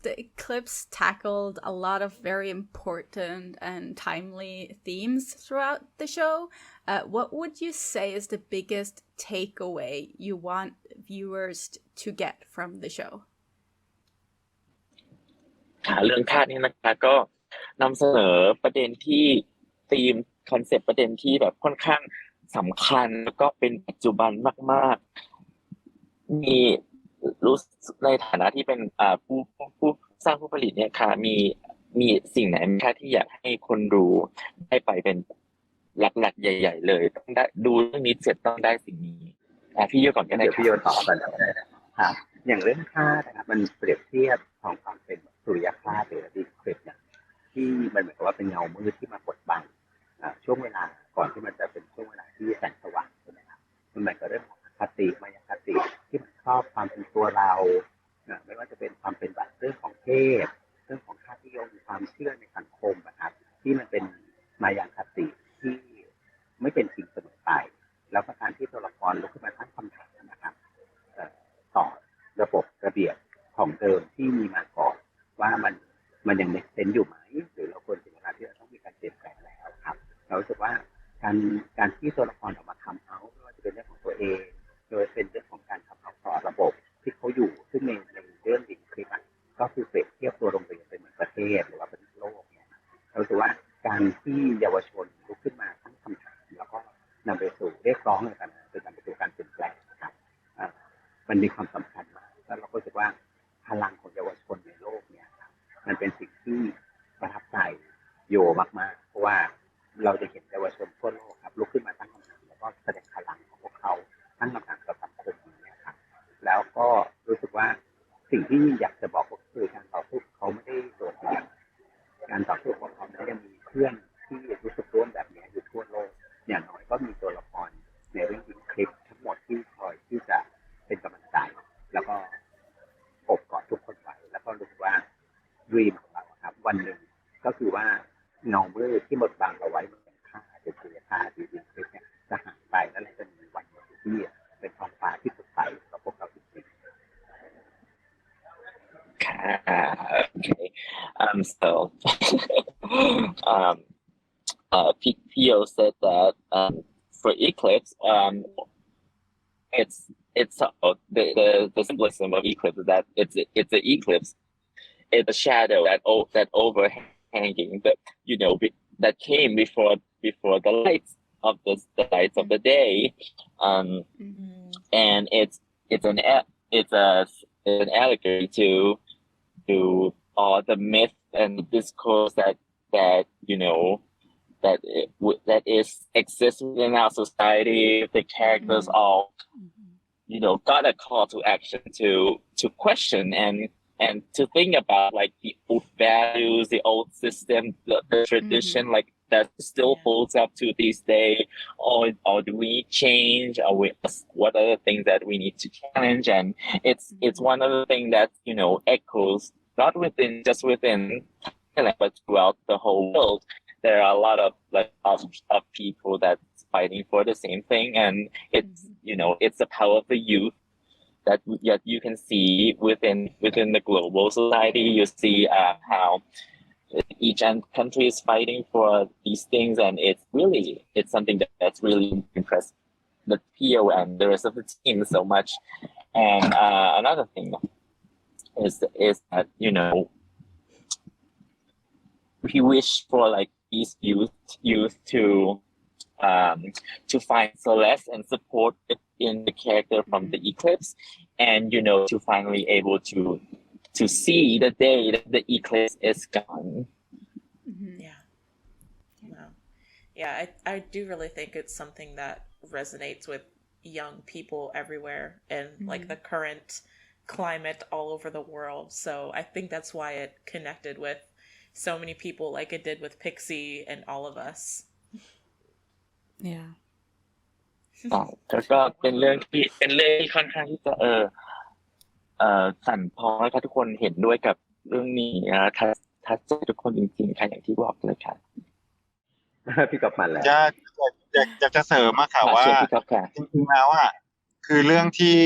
the Eclipse tackled a lot of very important and timely themes throughout the show. What would you say is the biggest takeaway you want viewers to get from the show? เรื่องคาดนี้นะคะก็นำเสนอประเด็นที่ธีมคอนเซปต์ประเด็นที่แบบค่อนข้างสำคัญแล้วก็เป็นปัจจุบันมากๆมีรู้ในฐานะที่เป็นผู้สร้างผู้ผลิตเนี่ยค่ะมีสิ่งไหนไหมคะที่อยากให้คนดูได้ไปเป็นหลักๆใหญ่ๆเลยต้องได้ดูเรื่องนี้เสร็จต้องได้สิ่งนี้พี่โยก่อนก็ได้ เดี๋ยวพี่โยตอบกันนะครับอย่างเรื่องค่านะครับมันเปรียบเทียบของความเป็นสุริยคราสหรือดีคริปต์ที่มันเหมือนกับว่าเป็นเงามืดที่มากดบังช่วงเวลาก่อนที่มันจะเป็นช่วงเวลาที่แสงสว่างใช่ไหมครับมันเหมือนกับเรื่องของคติมายาคติที่มันครอบความเป็นตัวเราไม่ว่าจะเป็นความเป็นแบบเรื่องของเพศเรื่องของค่านิยมความเชื่อในสังคมนะครับที่มันเป็นมายาคติที่ไม่เป็นจริงเสมอไปแล้วก็การที่ตัวละครลุกขึ้นมาตั้งคำถามนะครับต่อระบบระเบียบของเดิมที่มีมาก่อนว่ามันยังเซ็นอยู่ไหมหรือเราควรถึงเวลาที่เราต้องมีการเปลี่ยนแปลงแล้วครับเรารู้สึกว่าการที่ตัวละครออกมาทำเอาไม่ว่าจะเป็นเรื่องของตัวเองโดยเป็นเรื่องของการทำเอาต่อระบบที่เขาอยู่ซึ่งในเรื่องดิคลิปก็คือเปรียบเทียบตัวโรงเรียนเป็นเหมือนประเทศหรือว่าประเทศโลกเนี่ยเรารู้สึกว่าการที่เยาวชนลุกขึ้นมาตั้งคำถามแล้วก็นำไปสู่เรียกร้องอะไรต่างๆจนนำไปสู่การเปลี่ยนแปลงนะครับมันมีความสำคัญมากแล้วเราก็รู้สึกว่าพลังของเยาวชนในโลกเนี่ยมันเป็นสิ่งที่ประทับใจโยมากๆเพราะว่าเราจะเห็นเยาวชนทั่วโลกครับลุกขึ้นมาตั้งคำถามแล้วก็แสดงพลังของพวกเขาตั้งคำถามกับสังคมนี้ครับแล้วก็รู้สึกว่าสิ่งที่อยากจะบอกก็คือการต่อสู้เขาไม่ได้โดดเดี่ยวการต่อสู้ของเขาไม่ได้มีเพื่อนที่รู้สึกร่วมแบบนี้อยู่ทั่วโลกอย่างน้อยก็มีตัวละครในเรื่องคลิปทั้งหมดที่คอยที่จะเป็นกำลังใจแล้วก็อบกอดทุกคนไว้แล้วก็รู้สึกว่าdream ของเราครับวันหนึ่งก็คือว่าเงามืดที่บดบังเราไว้มันเป็นค่าเป็นคุณค่าดีๆคลิปเนี่ยจะหายไปแล้วเราจะมีวันหนึ่งที่เป็นท้องฟ้าที่สดใสสำหรับพวกเราจริงๆ Okay. So Pio said that for Eclipse, it's the symbolism of eclipse is that it's an eclipse. It's a shadow that overhanging that came before the lights of the day, and it's an allegory to all the myth and discourse that exists within our society. The characters all got a call to action to question and to think about like the old values, the old system, the tradition, like that still holds up to this day, or do we change, or what are the things that we need to challenge? And it's one of the things that echoes not just within Thailand, but throughout the whole world. There are a lot of of people that's fighting for the same thing, and it's the power of the youth that you can see within the global society. You see how each country is fighting for these things, and it's something that's really impressed the Pio and the rest of the team so much. And another thing is that we wish for like these youth to find solace and support in the character from the eclipse, and to finally able to see the day that the eclipse is gone. Yeah, I do really think it's something that resonates with young people everywhere and like the current climate all over the world. So I think that's why it connected with so many people like it did with Pixie and all of us. Yeah. แล้วก็เป็นเรื่องที่ค่อนข้างที่จะสั่นคลอนนะคะทุกคนเห็นด้วยกับเรื่องนี้ทัดใจทุกคนจริงๆค่ะอย่างที่บอกเลยค่ะ พี่กลับมาแล้วอยากจะเสริมค่ะว่าจริงๆแล้วคือเรื่องที่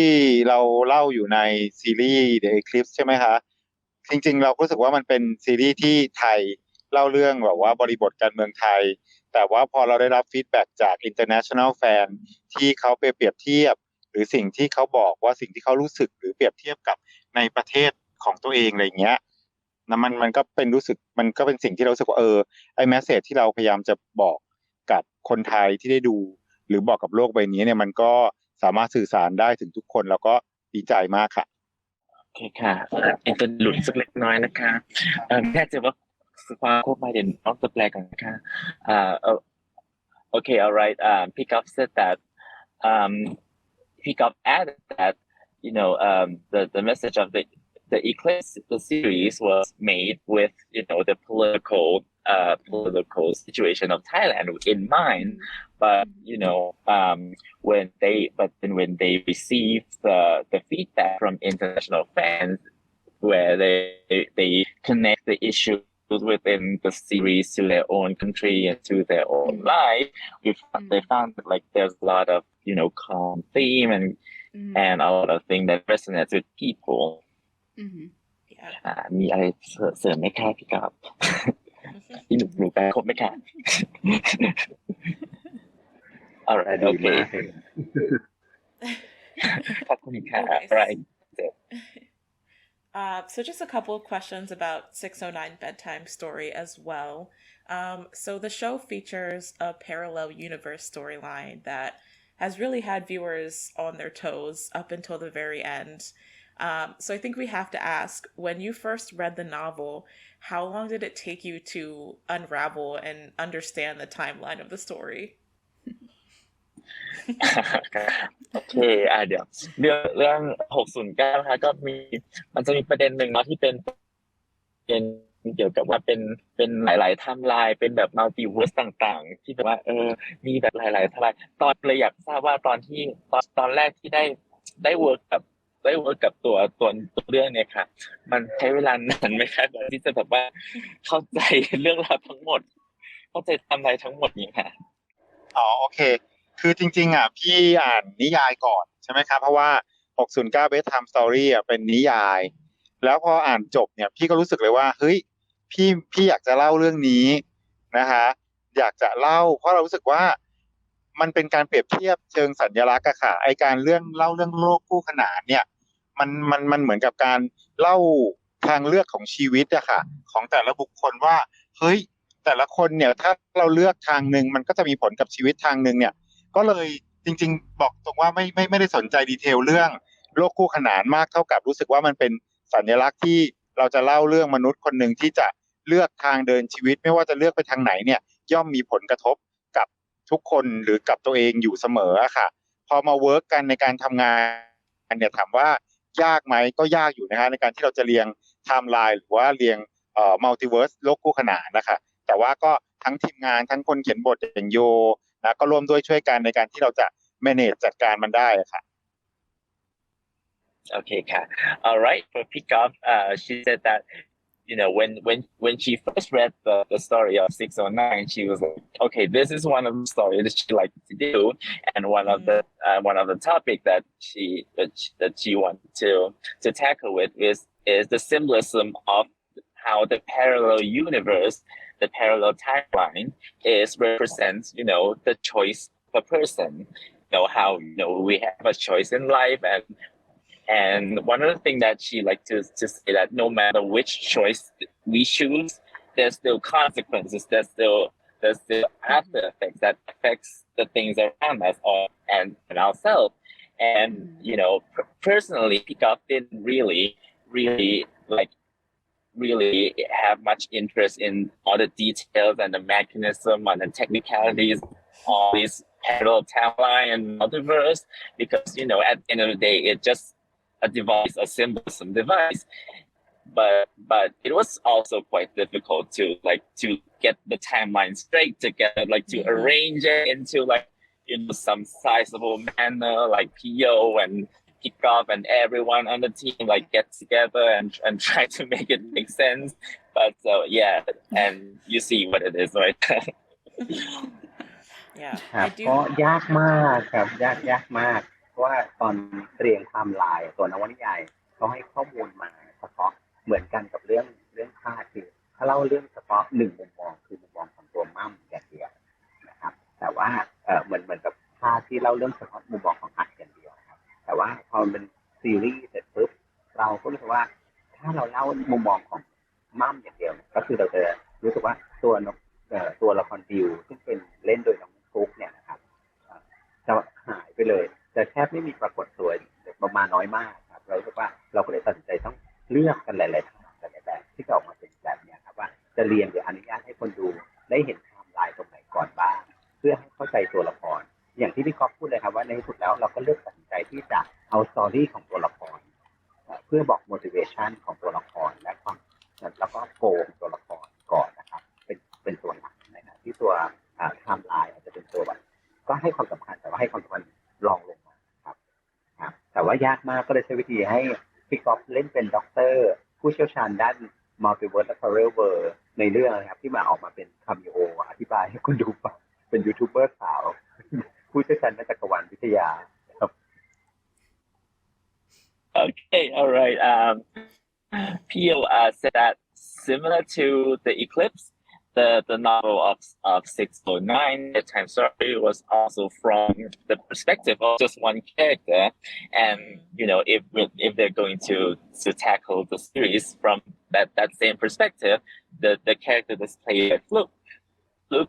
เราเล่าอยู่ในซีรีส์ The Eclipse ใช่ไหมคะจริงๆเรารู้สึกว่ามันเป็นซีรีส์ที่ไทยเล่าเรื่องแบบว่าบริบทการเมืองไทยแต่ว่าพอเราได้รับฟีดแบ็กจาก international fan ที่เขาไปเปรียบเทียบหรือสิ่งที่เขาบอกว่าสิ่งที่เขารู้สึกหรือเปรียบเทียบกับในประเทศของตัวเองอะไรอย่างเงี้ยนะมันก็เป็นมันก็เป็นสิ่งที่เรารู้สึกว่าไอ้แมสเสจที่เราพยายามจะบอกกับคนไทยที่ได้ดูหรือบอกกับโลกใบนี้เนี่ยมันก็สามารถสื่อสารได้ถึงทุกคนแล้วก็ดีใจมากค่ะโอเคค่ะอินเตอร์หลุดสักเล็กน้อยนะคะแค่จะว่าความควบมาเด่นต้องแปลก่อนนะคะokay, all right. Pickup said that Pickup added that the message of the Eclipse, the series, was made with the political situation of Thailand in mind, but when they received the feedback from international fans, where they connect the issue within the series to their own country and to their own life, they found that like there's a lot of calm theme and a lot of things that resonates with people. มีอะไรเสริมไหมคะพี่กับพี่หนูแปลครบไหมคะ Alright, okay. ขอบคุณค่ะ Right. So just a couple of questions about 609 Bedtime Story as well. So the show features a parallel universe storyline that has really had viewers on their toes up until the very end. So I think we have to ask, when you first read the novel, how long did it take you to unravel and understand the timeline of the story? โอเคเดี๋ยวเรื่อง609นะคะก็มันจะมีประเด็นหนึ่งเนาะที่เป็นเกี่ยวกับว่าเป็นหลายๆไทม์ไลน์เป็นแบบมัลติเวิร์สต่างๆที่แบบว่ามีแบบหลายๆไทม์ไลน์ตอนเลยอยากทราบว่าตอนแรกที่ได้เวิร์กกับตัวเรื่องเนี่ยค่ะมันใช้เวลานานไหมคะก่อนที่จะแบบว่าเข้าใจเรื่องราวทั้งหมดเข้าใจไทม์ไลน์ทั้งหมดนี้ค่ะโอเคคือจริงๆพี่อ่านนิยายก่อนใช่ไหมครับเพราะว่า609 Bedtime Story เป็นนิยายแล้วพออ่านจบเนี่ยพี่ก็รู้สึกเลยว่าเฮ้ยพี่อยากจะเล่าเรื่องนี้นะคะอยากจะเล่าเพราะเรารู้สึกว่า มันเป็นการเปรียบเทียบเชิงสัญลักษณ์อะค่ะไอการเล่าเรื่องโลกคู่ขนานเนี่ยมันเหมือนกับการเล่าทางเลือกของชีวิตอะค่ะของแต่ละบุคคลว่าเฮ้ยแต่ละคนเนี่ยถ้าเราเลือกทางหนึ่งมันก็จะมีผลกับชีวิตทางหนึ่งเนี่ยก็เลยจริงๆบอกตรงว่าไม่ได้สนใจดีเทลเรื่องโลกคู่ขนานมากเท่ากับรู้สึกว่ามันเป็นสัญลักษณ์ที่เราจะเล่าเรื่องมนุษย์คนหนึ่งที่จะเลือกทางเดินชีวิตไม่ว่าจะเลือกไปทางไหนเนี่ยย่อมมีผลกระทบกับทุกคนหรือกับตัวเองอยู่เสมออะค่ะพอมาเวิร์กกันในการทำงานเนี่ยถามว่ายากไหมก็ยากอยู่นะฮะในการที่เราจะเรียงไทม์ไลน์หรือว่าเรียงมัลติเวิร์สโลกคู่ขนานนะคะแต่ว่าก็ทั้งทีมงานทั้งคนเขียนบทอย่างโยนะก็ร่วมด้วยช่วยกันในการที่เราจะ manage จัดการมันได้ค่ะ Okay, Kat. All right. For pickup, she said that when she first read the story of 609, she was like, okay, this is one of the stories that she liked to do, and one of the topic that she wanted to tackle with is the symbolism of how the parallel universe, the parallel timeline, is represents the choice of a person. How we have a choice in life, and one of the things that she liked to say that no matter which choice we choose, there's still consequences. There's still after effects that affects the things around us and ourselves. And personally, Pickup didn't really have much interest in all the details and the mechanism and the technicalities, all these parallel timeline and multiverse, because at the end of the day, it's just a device, a symbolism device. But it was also quite difficult to get the timeline straight together, to arrange it into some sizable manner, like PO and Kickoff and everyone on the team get together and try to make it make sense. But yeah, and you see what it is, right? Yeah, ครับ I do. ก็ยากมากครับยากมากเพราะว่าตอนเรียงไทม์ไลน์ตัวนวนิยายเขาให้ข้อมูลมาเฉพาะเหมือนกันกับเรื่องคาดคือถ้าเล่าเรื่องเฉพาะหนึ่งมุมมองคือมุมมองของตัวมั่มอย่างเดียวนะครับแต่ว่าเหมือนกับคาดที่เล่าเรื่องเฉพาะมุมมองของอัดอย่างเดียวครับแต่ว่าพอเป็นซีรีส์เสร็จปุ๊บเราก็รู้สึกว่าถ้าเราเล่ามุมมองของมั่มอย่างเดียวก็คือเราจะรู้สึกว่าตัวละครดิวซึ่งเป็นเล่นโดยน้องฟุ๊กเนี่ยนะครับจะหายไปเลยแต่แทบไม่มีปรากฏตัวประมาณน้อยมากครับเราคิดว่าเราก็เลยตัดสินใจต้องเลือกกันหลายๆแบบที่จะออกมาเป็นแบบนี้ครับว่าจะเรียนหรืออนุญาตให้คนดูได้เห็นไทม์ไลน์ตรงไหนก่อนบ้างเพื่อให้เข้าใจตัวละครอย่างที่พี่ก๊อฟพูดเลยครับว่าในที่สุดแล้วเราก็เลือกตัดสินใจที่จะเอาสตอรี่ของตัวละครเพื่อบอก motivation ของตัวละครและความแล้วก็โกงตัวละครก่อนนะครับเป็นตัวหลักนะครับที่ตัวไทม์ไลน์อาจจะเป็นตัวแบบก็ให้ความสำคัญแต่ว่าให้ความสำคัญรองลงมาครับแต่ว่ายากมากก็เลยใช้วิธีให้พี่ก๊อฟเล่นเป็นด็อกเตอร์ผู้เชี่ยวชาญด้านมัลติเวิร์สและพาราเรลเวิร์สในเรื่องนะครับที่มาออกมาเป็นคาเมโออธิบายให้คนดูฟังเป็นยูทูบเบอร์สาวผู้เชี่ยวชาญด้านจักรวาลวิทยาครับ Okay, all right. Pio said that similar to The Eclipse, the novel of 609, Bedtime Story, was also from the perspective of just one character. And if they're going to tackle the series from that same perspective, the character that's played by Fluke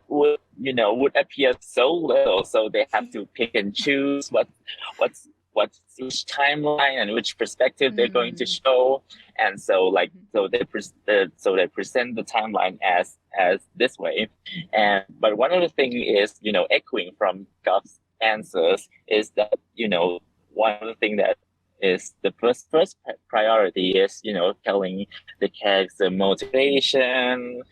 would appear so little, so they have to pick and choose what's each timeline and which perspective they're going to show, and so they present the timeline as this way. But one of the things is echoing from Goff's answers is that one of the things that is the first priority is telling the character motivation,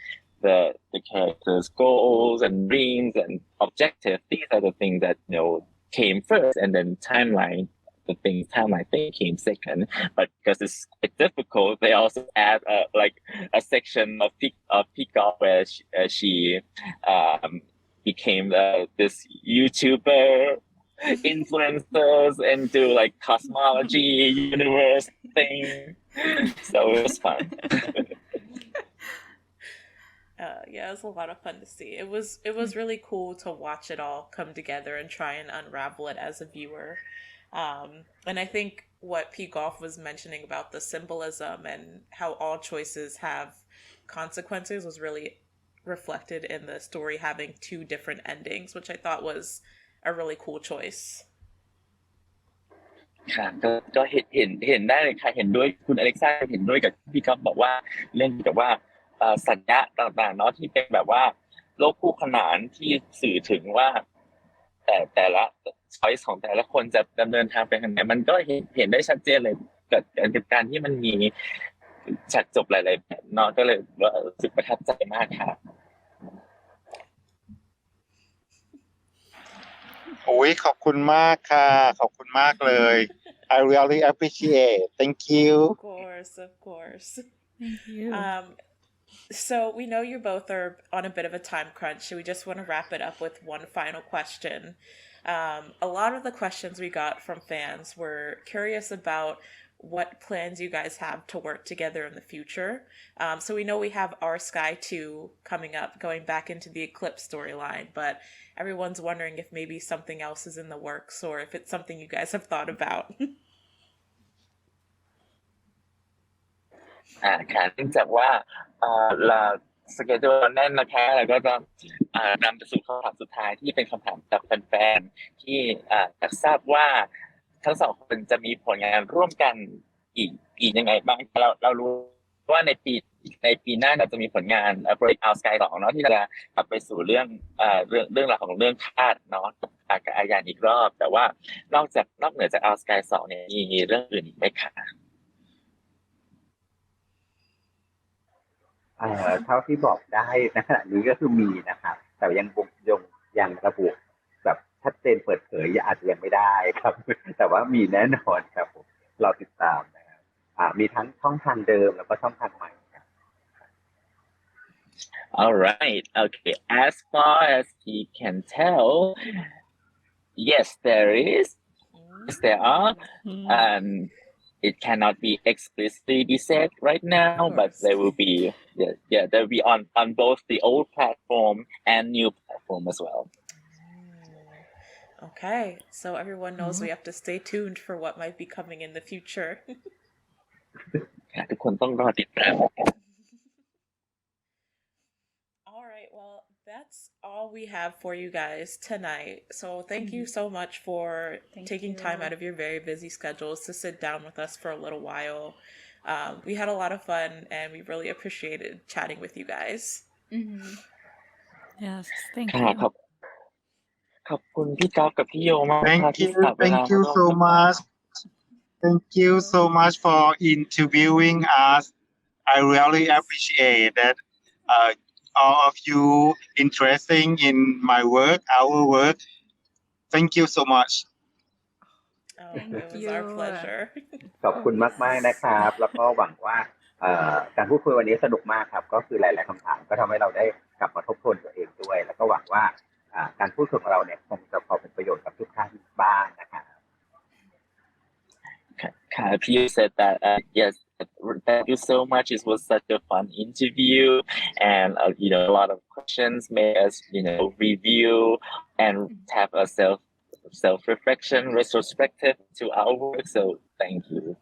the character's goals and dreams and objectives. These are the things that came first, and then timeline thing came second. But because it's quite difficult, they also add a section of Peacock where she became this YouTuber influencers into cosmology universe thing. So it was fun. Yeah, it was a lot of fun to see. It was really cool to watch it all come together and try and unravel it as a viewer. And I think what P Golf was mentioning about the symbolism and how all choices have consequences was really reflected in the story having two different endings, which I thought was a really cool choice. ค่ะก็เห็นได้เลยค่ะเห็นด้วยคุณอเล็กซ่าเห็นด้วยกับพี่ก๊อฟบอกว่าเรื่องเกี่ยวกับว่าสัญญาต่างๆเนาะที่เป็นแบบว่าโลกคู่ขนานที่สื่อถึงว่าแต่ละ choice ของแต่ละคนจะดำเนินทางไปทางไหนมันก็เห็นได้ชัดเจนเลยกับการที่มันมีฉากจบหลายๆแบบเนาะก็เลยรู้สึกประทับใจมากค่ะ โอ้ยขอบคุณมากค่ะขอบคุณมากเลย I really appreciate thank you Of course. Thank you. So we know you both are on a bit of a time crunch, so we just want to wrap it up with one final question. A lot of the questions we got from fans were curious about what plans you guys have to work together in the future. So we know we have Our Sky 2 coming up, going back into the Eclipse storyline, but everyone's wondering if maybe something else is in the works or if it's something you guys have thought about. ค่ะเนื่องจากว่าเราสเกจแน่นนะคะแล้วก็จะนำไปสู่คำถามสุดท้ายที่เป็นคำถามจากแฟนๆที่อยากทราบว่าทั้งสองคนจะมีผลงานร่วมกันอีกยังไงบ้างเรารู้ว่าในปีหน้าเราจะมีผลงานโปรเจกต์ Our Sky 2เนาะที่จะกลับไปสู่เรื่องราวของเรื่องธาตุเนาะกับอาญาอีกรอบแต่ว่านอกเหนือจาก Our Sky 2เนี่ยมีเรื่องอื่นอีกไหมคะเท่าที่บอกได้ณขณะนี้ก็คือมีนะครับแต่ยังระบุแบบชัดเจนเปิดเผยอาจจะยังไม่ได้ครับแต่ว่ามีแน่นอนครับผมเราติดตามนะครับมีทั้งช่องทางเดิมแล้วก็ช่องทางใหม่ครับ All right. Okay. As far as he can tell, yes, there is. Yes, there are. It cannot be explicitly be said right now, but there will be. There will be on both the old platform and new platform as well. Okay, so everyone knows we have to stay tuned for what might be coming in the future. ทุกคนต้องรอติดตาม All right, well, that's all we have for you guys tonight. So thank you so much for taking time out of your very busy schedules to sit down with us for a little while. We had a lot of fun and we really appreciated chatting with you guys. Yes, thank ค่ะ you. ขอบคุณพี่ก๊อฟกับพี่โยมาก thank you so much thank you so much for interviewing us I really appreciate that all of you interesting in my work our work thank you so much It was our pleasure. ขอบคุณมากๆนะครับแล้วก็หวังว่าการพูดคุยวันนี้สนุกมากครับก็คือหลายๆคำถามก็ทำให้เราได้กลับมาทบทวนตัวเองด้วยแล้วก็หวังว่าการพูดคุยของเราเนี่ยคงจะพอเป็นประโยชน์กับทุกท่านบ้างนะครับ Pio said that yes, thank you so much. It was such a fun interview, and a lot of questions made us review and have a self-reflection retrospective to our work. So thank you.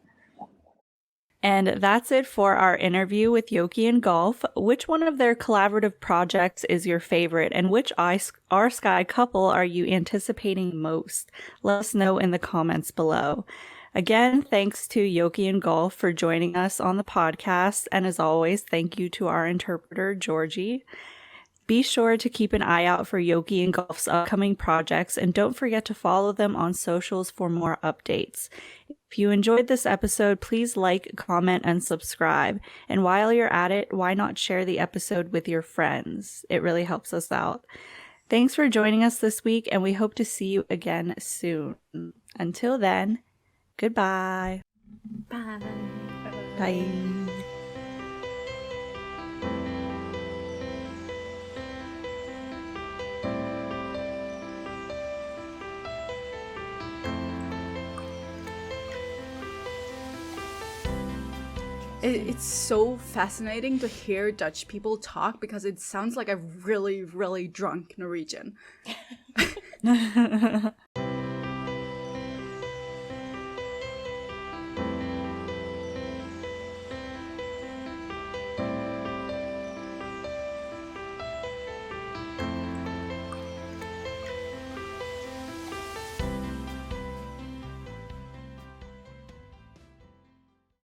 And that's it for our interview with Yokee and Golf. Which one of their collaborative projects is your favorite, and which Our Sky couple are you anticipating most? Let us know in the comments below. Again, thanks to Yokee and Golf for joining us on the podcast, and as always, thank you to our interpreter, Georgie. Be sure to keep an eye out for Yokee and Golf's upcoming projects, and don't forget to follow them on socials for more updates. If you enjoyed this episode, please like, comment, and subscribe. And while you're at it, why not share the episode with your friends? It really helps us out. Thanks for joining us this week, and we hope to see you again soon. Until then, goodbye. Bye. Bye. it's so fascinating to hear Dutch people talk because it sounds like a really, really drunk Norwegian.